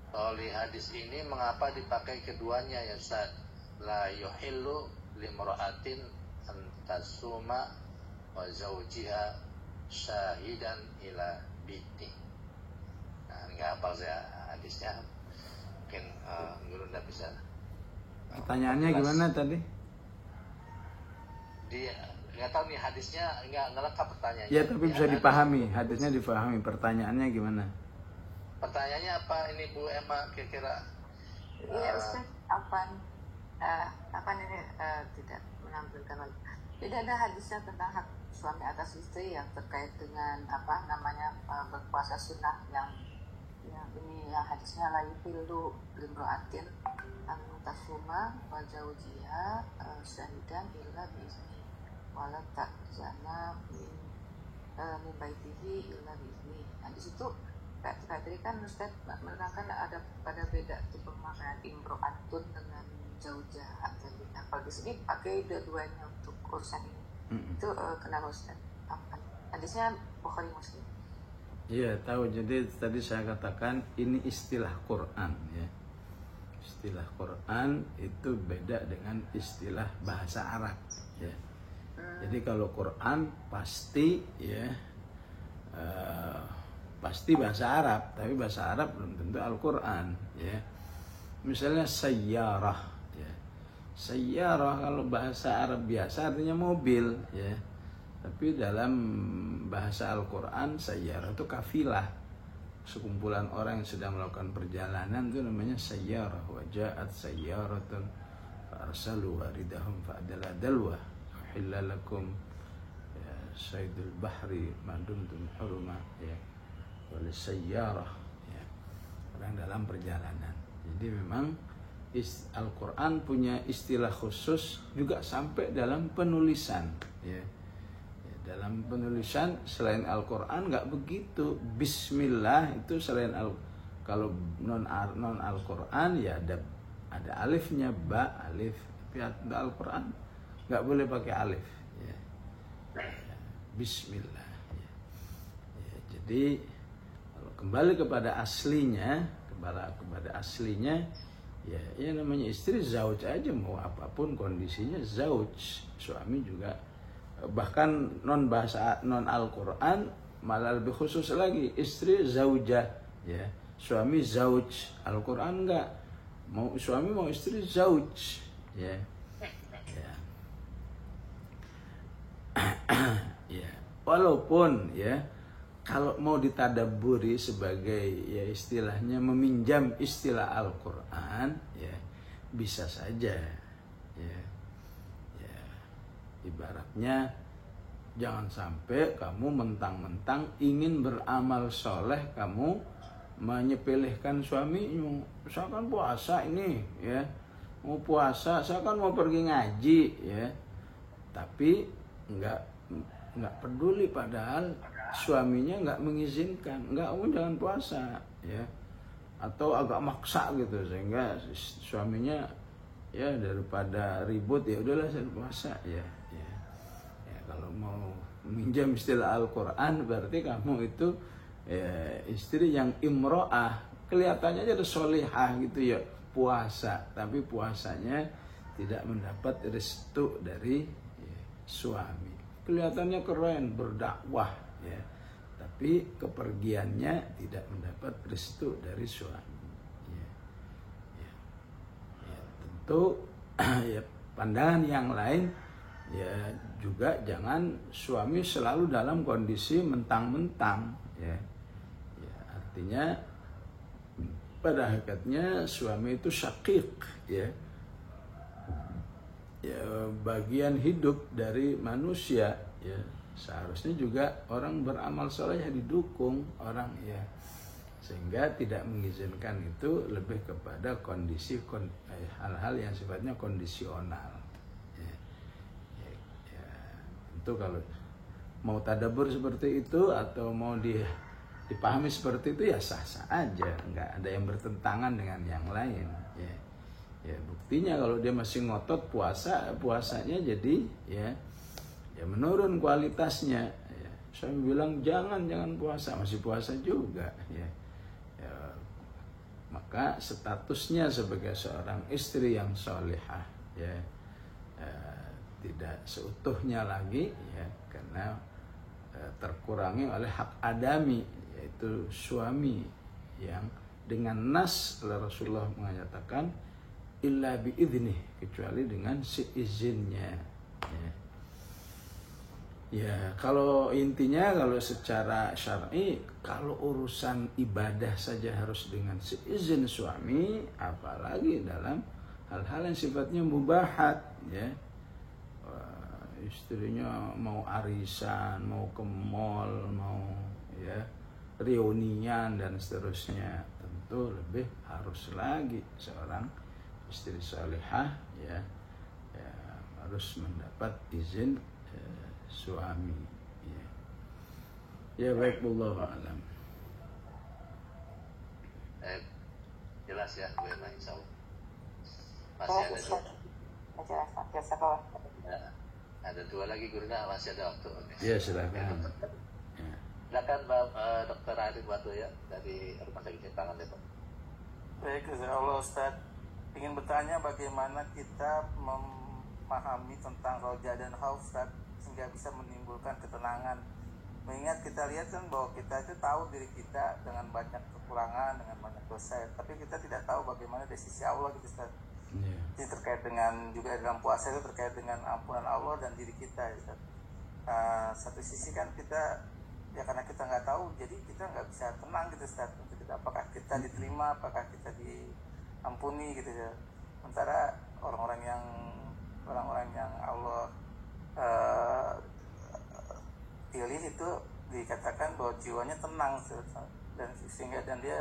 Speaker 2: Kalau di hadis ini mengapa dipakai keduanya ya Ustaz? La yuhillu limra'atin antasuma wa zawjiha syahidan ila biti. Nah, nggak hafal saya hadisnya. Mungkin Guru nggak bisa.
Speaker 1: Pertanyaannya gimana tadi?
Speaker 2: Dia nggak tahu nih hadisnya, nggak lengkap pertanyaannya.
Speaker 1: Ya, tapi bisa dipahami. Hadisnya dipahami. Pertanyaannya gimana?
Speaker 2: Pertanyaannya apa ini Bu Emma kira-kira?
Speaker 3: Iya Ustaz, apa ini tidak menampilkan lagi. Tidak ada hadisnya tentang hak suami atas istri yang terkait dengan berpuasa sunnah yang ini yang hadisnya la yuhillu limra'atin an tasuma wa zawjiha syahidan illa biizni wala ta'zana min baitihi illa biizni. Nah di situ tadi kan Ustaz menerangkan ada pada beda tuh pemakaian imro'atun dengan zaujah tadi. Nah kalau di sini pakai dua-duanya untuk urusan ini. Itu kenapa Ustaz? Hadisnya Bukhari Muslim.
Speaker 1: Iya tahu. Jadi tadi saya katakan ini istilah Quran ya. Istilah Quran itu beda dengan istilah bahasa Arab ya. Jadi kalau Quran pasti ya pasti bahasa Arab, tapi bahasa Arab belum tentu Al-Quran ya. Misalnya sayyarah ya. Sayyarah kalau bahasa Arab biasa artinya mobil ya. Tapi dalam bahasa Al-Quran sayyarah itu kafilah, sekumpulan orang yang sedang melakukan perjalanan itu namanya sayyarah. Wa ja'at sayyaratun fa arsalu waridahum fa adala dalwa uhilla lakum ya saydul bahri ma dumtum hurma ya. Oleh sayyarah ya, orang dalam perjalanan. Jadi memang Al-Quran punya istilah khusus juga sampai dalam penulisan ya. Dalam penulisan selain Al-Quran nggak begitu. Bismillah itu selain kalau non Al-Quran ya ada alifnya, ba alif. Tapi Al-Quran nggak boleh pakai alif. Ya. Bismillah. Ya. Ya, jadi kalau kembali kepada aslinya, kepada aslinya, ya namanya istri zauj aja, mau apapun kondisinya zauj. Suami juga, bahkan non Al-Quran malah lebih khusus lagi, istri zaujah, ya. Suami zauj. Al-Quran enggak, mau suami mau istri zauj, ya. Ya. Ya. Walaupun ya kalau mau ditadaburi sebagai ya istilahnya meminjam istilah Al-Quran, ya bisa saja, ya. Ya. Ibaratnya jangan sampai kamu mentang-mentang ingin beramal soleh, kamu menyepelekan suamimu. Misalkan puasa ini, ya, mau puasa, saya kan mau pergi ngaji, ya, tapi nggak peduli, padahal suaminya nggak mengizinkan, nggak, kamu jangan puasa, ya, atau agak maksa gitu, sehingga suaminya ya daripada ribut ya udahlah saya puasa, ya. Kalau mau minjam istilah Al-Quran, berarti kamu itu ya, istri yang imro'ah, kelihatannya aja ada solihah gitu ya, puasa, tapi puasanya tidak mendapat restu dari ya, suami. Kelihatannya keren, berdakwah, ya, tapi kepergiannya tidak mendapat restu dari suami. Ya. Ya. Ya, tentu ya, pandangan yang lain, ya juga jangan suami selalu dalam kondisi mentang-mentang, ya. Ya, artinya pada hakikatnya suami itu syakik, ya. Ya, bagian hidup dari manusia, ya. Seharusnya juga orang beramal soleh ya didukung orang, ya, sehingga tidak mengizinkan itu lebih kepada kondisi hal-hal yang sifatnya kondisional. Itu kalau mau tadabbur seperti itu atau mau dipahami seperti itu ya sah-sah aja, nggak ada yang bertentangan dengan yang lain, ya. Ya buktinya kalau dia masih ngotot puasanya jadi ya menurun kualitasnya, ya. Saya bilang jangan puasa, masih puasa juga, ya. Ya, maka statusnya sebagai seorang istri yang solihah, ya, tidak seutuhnya lagi, ya, karena terkurangi oleh hak adami, yaitu suami yang dengan nas Rasulullah mengatakan illa biidnih, kecuali dengan seizinnya, ya. Ya kalau intinya, kalau secara syar'i, kalau urusan ibadah saja harus dengan seizin suami, apalagi dalam hal-hal yang sifatnya mubahat, ya. Istrinya mau arisan, mau ke mall, mau ya reunian dan seterusnya, tentu lebih harus lagi seorang istri salihah, ya, harus mendapat izin suami, ya. Ya baik, wallahu a'lam.
Speaker 2: Jelas ya, Bu Ema, insya Allah. Masih ada dua. Ada dua lagi Guruna, masih ada waktu.
Speaker 1: Ya silakan.
Speaker 2: Ya. Silakan Dr. Arif Watu ya dari Rumah Sakit Pangan Depok.
Speaker 4: Baik, Allah Ustaz. Ingin bertanya bagaimana kita memahami tentang roja dan khauf, Ustaz, sehingga bisa menimbulkan ketenangan. Mengingat kita lihat kan bahwa kita itu tahu diri kita dengan banyak kekurangan, dengan banyak dosa, tapi kita tidak tahu bagaimana dari sisi Allah gitu, Ustaz. Yeah. Ini terkait dengan juga dalam puasa itu terkait dengan ampunan Allah dan diri kita, ya. Satu sisi kan kita ya karena kita nggak tahu, jadi kita nggak bisa tenang gitu, Ustaz. Apakah kita diterima, apakah kita diampuni gitu, ya. Sementara orang-orang yang Allah pilih itu dikatakan bahwa jiwanya tenang, dan sehingga dia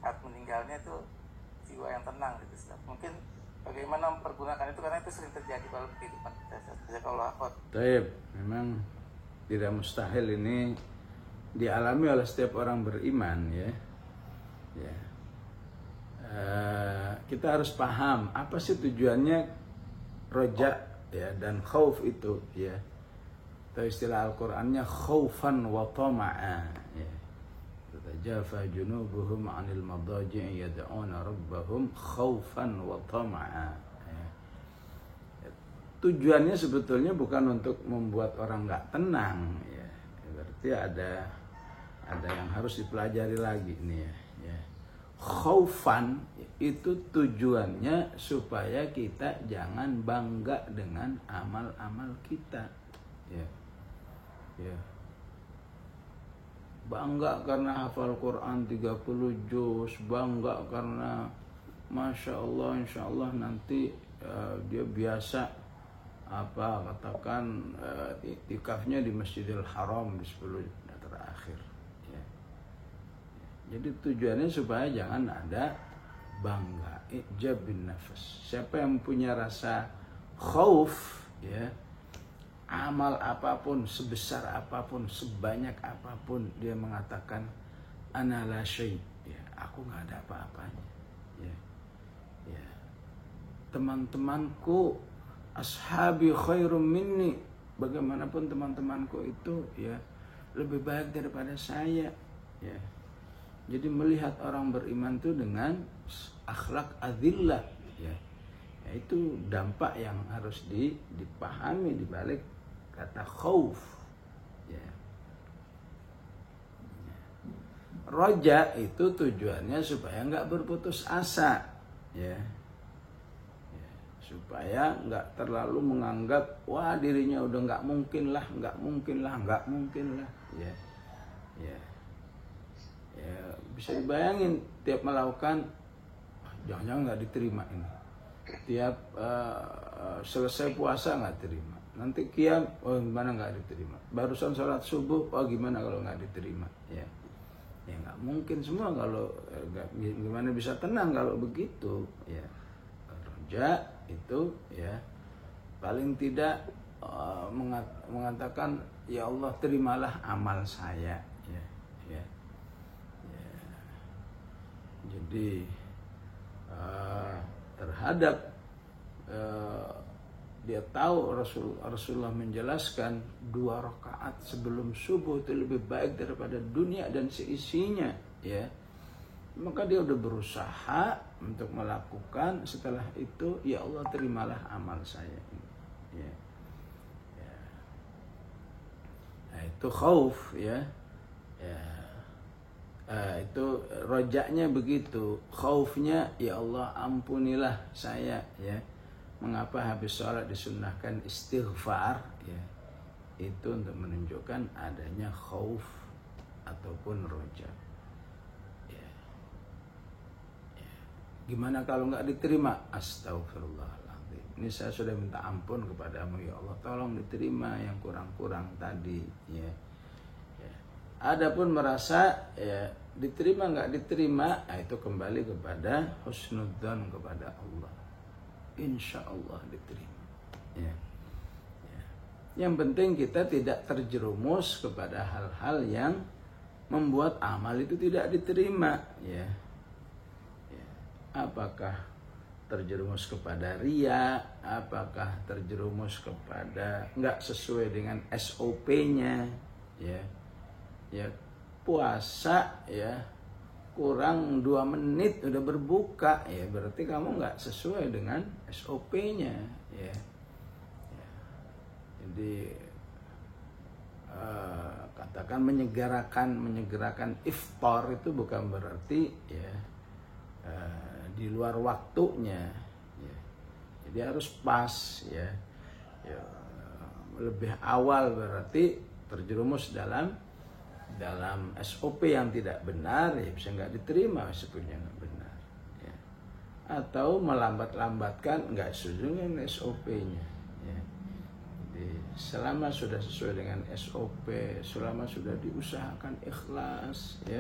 Speaker 4: saat meninggalnya itu jiwa yang tenang gitu, Ustaz. Mungkin bagaimana mempergunakan itu, karena itu sering terjadi dalam kehidupan kita, Ustaz.
Speaker 1: Baik, memang tidak mustahil ini dialami oleh setiap orang beriman, ya. Ya. Kita harus paham apa sih tujuannya roja ya, dan khauf itu ya, atau istilah Al-Qur'annya khaufan wa tama'a ya. Tatajafa junubuhum 'anil madaji'i yad'una rabbahum khaufan wa tama'a ya. Tujuannya sebetulnya bukan untuk membuat orang nggak tenang ya. Berarti ada yang harus dipelajari lagi nih ya. Khaufan itu tujuannya supaya kita jangan bangga dengan amal-amal kita ya. Ya. Bangga karena hafal Quran 30 juz, bangga karena Masya Allah, Insya Allah nanti dia biasa katakan iktikafnya di Masjidil Haram di 10 terakhir ya. Jadi tujuannya supaya jangan ada bangga, ijab bin nafas. Siapa yang punya rasa khauf ya, amal apapun, sebesar apapun, sebanyak apapun, dia mengatakan ana la syai' ya, aku nggak ada apa-apanya ya. Ya. Teman-temanku, ashabi khairum minni, bagaimanapun teman-temanku itu ya lebih baik daripada saya ya. Jadi melihat orang beriman itu dengan akhlak adillah ya. Itu dampak yang harus dipahami di balik kata khauf ya. Roja itu tujuannya supaya nggak berputus asa ya. Supaya nggak terlalu menganggap wah dirinya udah nggak mungkin lah ya. Ya. Ya, bisa dibayangin tiap melakukan jangan-jangan nggak diterima ini. Tiap selesai puasa nggak terima. Nanti qiyam, gimana nggak diterima. Barusan sholat subuh, gimana kalau nggak diterima. Ya nggak mungkin semua kalau gimana bisa tenang kalau begitu. Ya, roja itu ya paling tidak mengatakan ya Allah terimalah amal saya. Ya. Jadi terhadap dia tahu Rasulullah menjelaskan 2 rakaat sebelum subuh itu lebih baik daripada dunia dan seisinya ya, maka dia udah berusaha untuk melakukan. Setelah itu ya Allah terimalah amal saya ini ya. Nah, itu khauf ya. Itu rojaknya begitu, khaufnya ya Allah ampunilah saya ya. Mengapa habis sholat disunnahkan istighfar ya? Itu untuk menunjukkan adanya khauf ataupun roja ya. Gimana kalau nggak diterima? Astagfirullahaladzim, ini saya sudah minta ampun kepadamu ya Allah, tolong diterima yang kurang-kurang tadi ya. Adapun merasa ya diterima nggak diterima, itu kembali kepada husnudzan kepada Allah. Insya Allah diterima. Ya. Yang penting kita tidak terjerumus kepada hal-hal yang membuat amal itu tidak diterima. Ya. Apakah terjerumus kepada riya? Apakah terjerumus kepada nggak sesuai dengan SOP-nya? Ya, puasa ya kurang 2 menit udah berbuka ya, berarti kamu nggak sesuai dengan SOP-nya ya. Jadi katakan menyegerakan iftar itu bukan berarti ya di luar waktunya ya. Jadi harus pas ya. Lebih awal berarti terjerumus dalam SOP yang tidak benar ya, bisa nggak diterima SOP-nya nggak benar ya. Atau melambat-lambatkan nggak sesuai dengan SOP-nya ya. Jadi selama sudah sesuai dengan SOP, selama sudah diusahakan ikhlas ya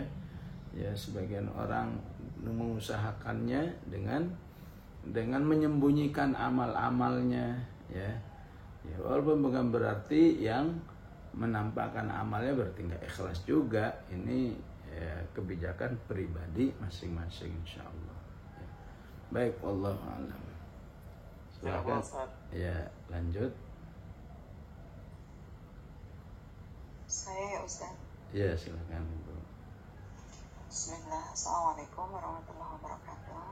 Speaker 1: sebagian orang mengusahakannya dengan menyembunyikan amal-amalnya ya walaupun bukan berarti yang menampakkan amalnya berarti nggak ikhlas juga. Ini kebijakan pribadi masing-masing insyaallah. Baik, wallahu a'lam. Silakan. Ya, lanjut.
Speaker 3: Saya ya Ustaz.
Speaker 1: Ya, silakan Ibu.
Speaker 3: Bismillah. Assalamualaikum warahmatullahi wabarakatuh.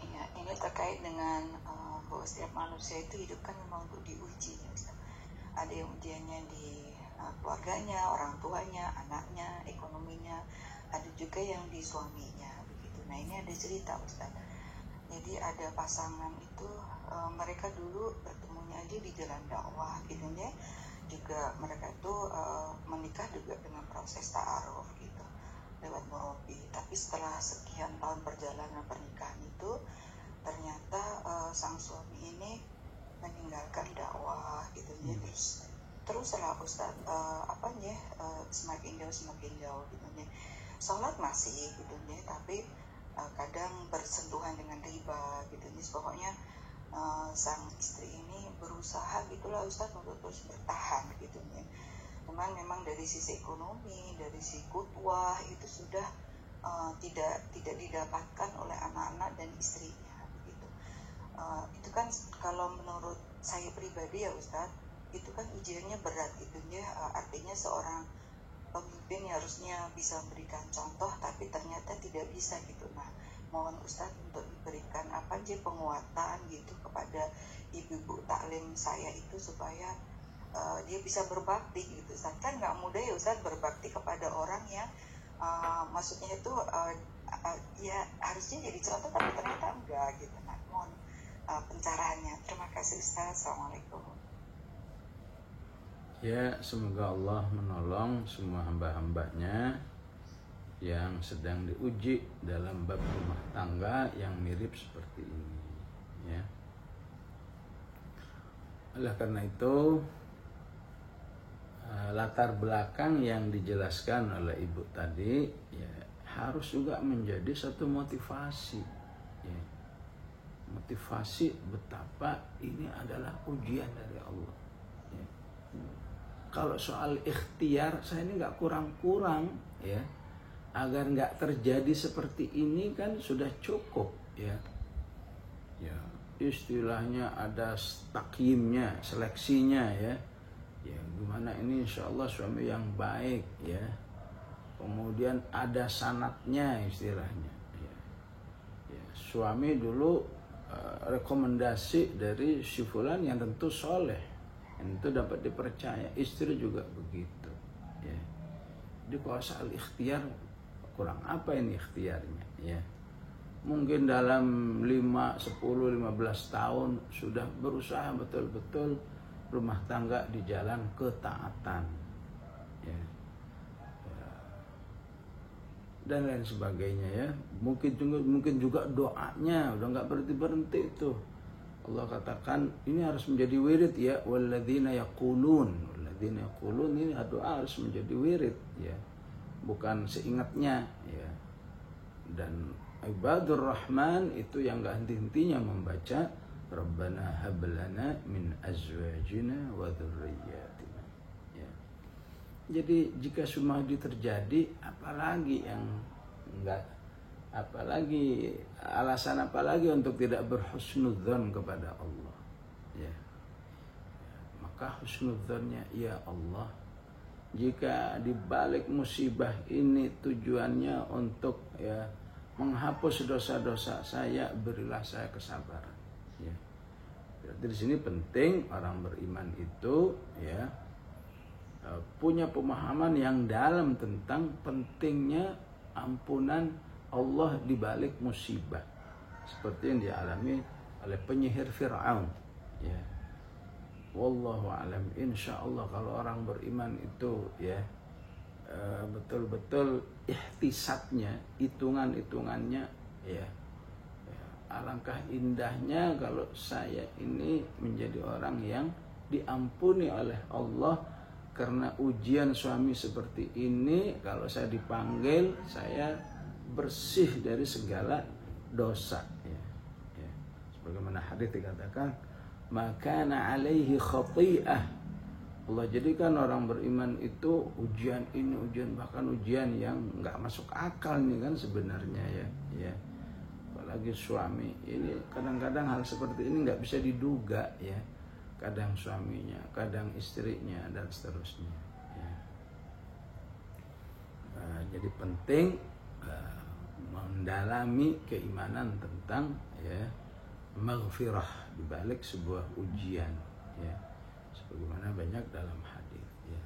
Speaker 3: Ya, ini terkait dengan bahwa setiap manusia itu hidup kan memang untuk diuji ya Ustaz. Ada yang ujiannya di keluarganya, orang tuanya, anaknya, ekonominya, ada juga yang di suaminya begitu. Nah ini ada cerita Ustaz. Jadi ada pasangan itu mereka dulu bertemunya aja di jalan dakwah gitu ya. Juga mereka itu menikah juga dengan proses ta'aruf gitu lewat murabi. Tapi setelah sekian tahun perjalanan pernikahan itu ternyata sang suami ini meninggalkan dakwah gitu ya. Terus lah Ustaz semakin jauh gitu ya. Sholat masih gitu ya, tapi kadang bersentuhan dengan riba gitu ya. Pokoknya sang istri ini berusaha gitulah Ustaz untuk terus bertahan gitu ya. Cuman memang dari sisi ekonomi, dari sisi kutwah itu sudah tidak didapatkan oleh anak-anak dan istrinya begitu. Itu kan kalau menurut saya pribadi ya Ustaz, itu kan ujiannya berat gitu ya. Artinya seorang pemimpin harusnya bisa memberikan contoh, tapi ternyata tidak bisa gitu. Nah, mohon Ustadz untuk diberikan apa aja penguatan gitu kepada ibu-ibu taklim saya itu supaya dia bisa berbakti gitu. Ustadz kan nggak mudah ya Ustadz berbakti kepada orang yang maksudnya itu ya harusnya jadi contoh tapi ternyata enggak gitu. Nah, mohon pencerahannya. Terima kasih Ustadz. Assalamualaikum.
Speaker 1: Ya, semoga Allah menolong semua hamba-hambanya yang sedang diuji dalam bab rumah tangga yang mirip seperti ini, ya. Oleh karena itu, latar belakang yang dijelaskan oleh Ibu tadi, ya, harus juga menjadi satu motivasi, ya. Motivasi betapa ini adalah ujian dari Allah. Ya. Kalau soal ikhtiar, saya ini nggak kurang-kurang, ya. Agar nggak terjadi seperti ini kan sudah cukup, ya. Ya, istilahnya ada takyimnya, seleksinya, ya. Ya, gimana ini insya Allah suami yang baik, ya. Kemudian ada sanatnya istilahnya, ya. Ya, suami dulu rekomendasi dari si fulan yang tentu soleh. Itu dapat dipercaya, istri juga begitu, ya. Jadi kalau soal ikhtiar, kurang apa ini ikhtiarnya, ya. Mungkin dalam 5, 10, 15 tahun sudah berusaha betul-betul rumah tangga di jalan ketaatan, ya. Ya. Dan lain sebagainya, ya. Mungkin juga doanya udah nggak berhenti itu. Allah katakan ini harus menjadi wirid, ya, walladzina yaqulun ini doa harus menjadi wirid, ya, bukan seingatnya, ya. Dan ibadur rahman itu yang enggak henti-hentinya membaca Rabbana hab lana min azwajina wa dzurriyyatina, ya. Jadi jika semua itu terjadi, apalagi yang enggak, apalagi alasan apalagi untuk tidak berhusnudzon kepada Allah, ya. Maka husnudzonnya, ya Allah, jika dibalik musibah ini tujuannya untuk, ya, menghapus dosa-dosa saya, berilah saya kesabaran, ya. Jadi di sini penting orang beriman itu, ya, punya pemahaman yang dalam tentang pentingnya ampunan Allah di balik musibah seperti yang dialami oleh penyihir Fir'aun, ya. Wallahu alam. Insyaallah kalau orang beriman itu, ya, betul-betul ihtisabnya, hitungannya, ya. Alangkah indahnya kalau saya ini menjadi orang yang diampuni oleh Allah karena ujian suami seperti ini. Kalau saya dipanggil, saya bersih dari segala dosa, ya. Ya. Sebagaimana hadis dikatakan, makana alaihi khati'ah. Allah jadikan orang beriman itu ujian ini, ujian, bahkan ujian yang nggak masuk akal nih kan sebenarnya, ya. Ya. apalagi suami. Ini kadang-kadang hal seperti ini nggak bisa diduga ya, kadang suaminya, kadang istrinya, dan seterusnya ya. Jadi penting mendalami keimanan tentang ya maghfirah di balik sebuah ujian ya, sebagaimana banyak dalam hadis ya.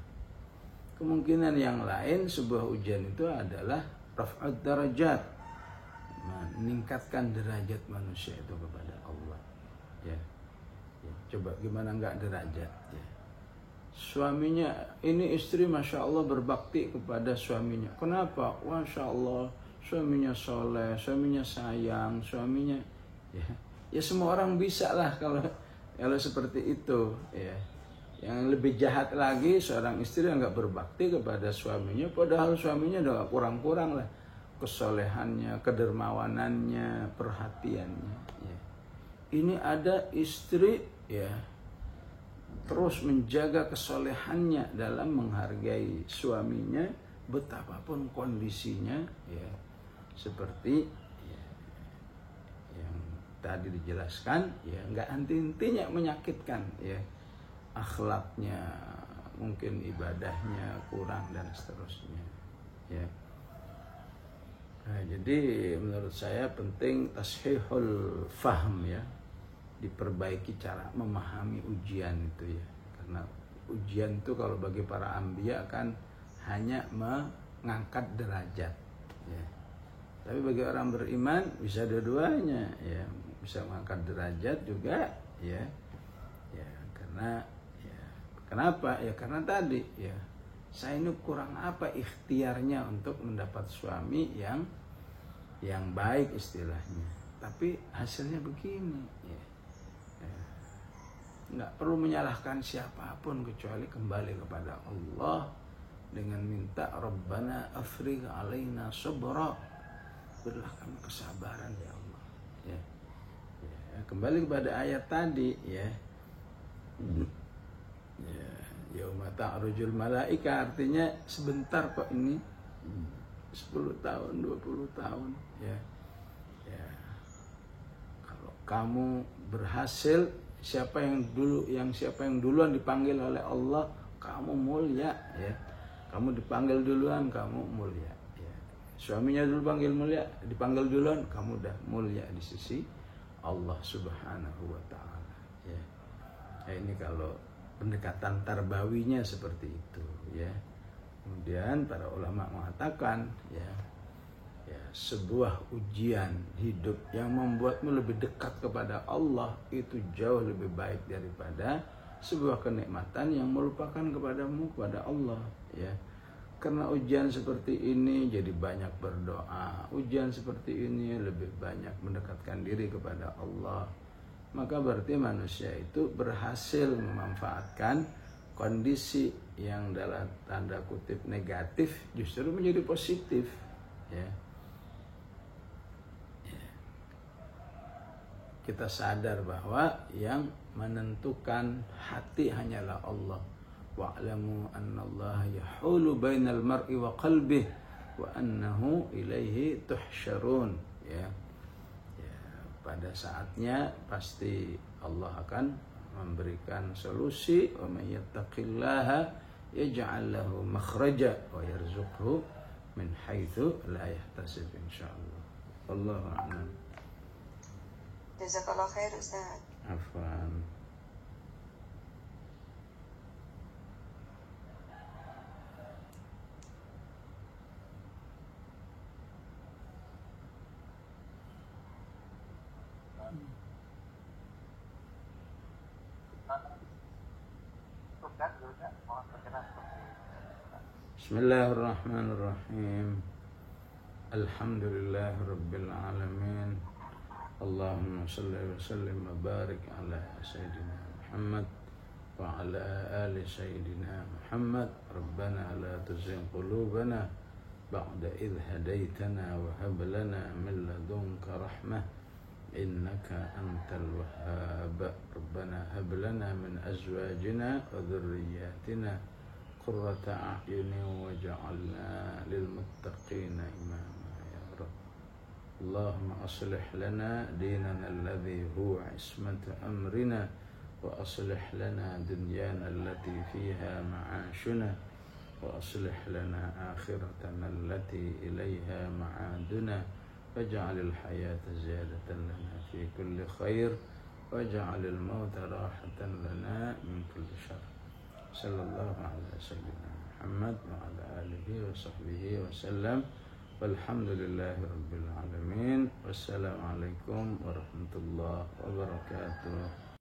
Speaker 1: Kemungkinan yang lain sebuah ujian itu adalah raf'ud darajat, meningkatkan derajat manusia itu kepada Allah ya. Coba gimana enggak derajat ya. Suaminya, ini istri Masya Allah berbakti kepada suaminya. Kenapa? Masya Allah, suaminya soleh, suaminya sayang, suaminya ya semua orang bisa lah kalau seperti itu ya. Yang lebih jahat lagi seorang istri yang nggak berbakti kepada suaminya, padahal suaminya udah kurang-kurang lah kesolehannya, kedermawanannya, perhatiannya ya. Ini ada istri ya terus menjaga kesolehannya dalam menghargai suaminya betapapun kondisinya ya, seperti ya, yang tadi dijelaskan ya, nggak henti-hentinya menyakitkan ya, akhlaknya, mungkin ibadahnya kurang dan seterusnya ya. Nah, jadi menurut saya penting tashihul fahm ya, diperbaiki cara memahami ujian itu ya, karena ujian itu kalau bagi para anbiya kan hanya mengangkat derajat ya, tapi bagi orang beriman bisa dua-duanya ya, bisa mengangkat derajat juga ya, karena ya, kenapa ya, karena tadi ya, saya ini kurang apa ikhtiarnya untuk mendapat suami yang baik istilahnya, tapi hasilnya begini ya. Nggak perlu menyalahkan siapapun kecuali kembali kepada Allah dengan minta Rabbana afrigh alaina sabra, berilah kami kesabaran ya Allah ya. Kembali kepada ayat tadi ya, yauma ta'rujul malaika, artinya sebentar kok ini, 10 tahun 20 tahun ya. Kalau kamu berhasil, siapa yang duluan dipanggil oleh Allah, kamu mulia ya. Kamu dipanggil duluan, kamu mulia ya. Suaminya dulu dipanggil duluan, kamu udah mulia di sisi Allah Subhanahu wa taala ya. Ini kalau pendekatan tarbawinya seperti itu ya. Kemudian para ulama mengatakan ya, sebuah ujian hidup yang membuatmu lebih dekat kepada Allah itu jauh lebih baik daripada sebuah kenikmatan yang melupakan kepada Allah ya. Karena ujian seperti ini jadi banyak berdoa, ujian seperti ini lebih banyak mendekatkan diri kepada Allah, maka berarti manusia itu berhasil memanfaatkan kondisi yang dalam tanda kutip negatif justru menjadi positif ya. Kita sadar bahwa yang menentukan hati hanyalah Allah. Wa'lamu annallaha yahulu bainal mar'i wa qalbih wa annahu ilaihi tuhsyarun ya. Pada saatnya pasti Allah akan memberikan solusi. Wa may yattaqillaha yaj'al lahu makhraja wa yarzuqhu min haitsu la yahtasib insyaallah. Wallahu a'lam.
Speaker 3: Jazakallah khair Ustaz.
Speaker 1: Afwan. Bismillahirrahmanirrahim. Alhamdulillahi rabbil alamin. Allahumma salli wa sallim wa barik ala sayyidina Muhammad wa ala ali sayyidina Muhammad. Rabbana la tuzigh qulubana ba'da idh hadaitana wa hab lana min ladunka rahmah innaka antal wahhab. Rabbana hab lana min azwajina wa dhurriyyatina qurrata a'yunin waj'alna lil muttaqina imama ya rabb. اللهم أصلح لنا ديننا الذي هو عصمة أمرنا وأصلح لنا دنيانا التي فيها معاشنا وأصلح لنا آخرتنا التي إليها معادنا واجعل الحياة زيادة لنا في كل خير واجعل الموت راحة لنا من كل شر. صلى الله على سيدنا محمد وعلى آله وصحبه وسلم والحمد لله رب العالمين والسلام عليكم ورحمة الله وبركاته.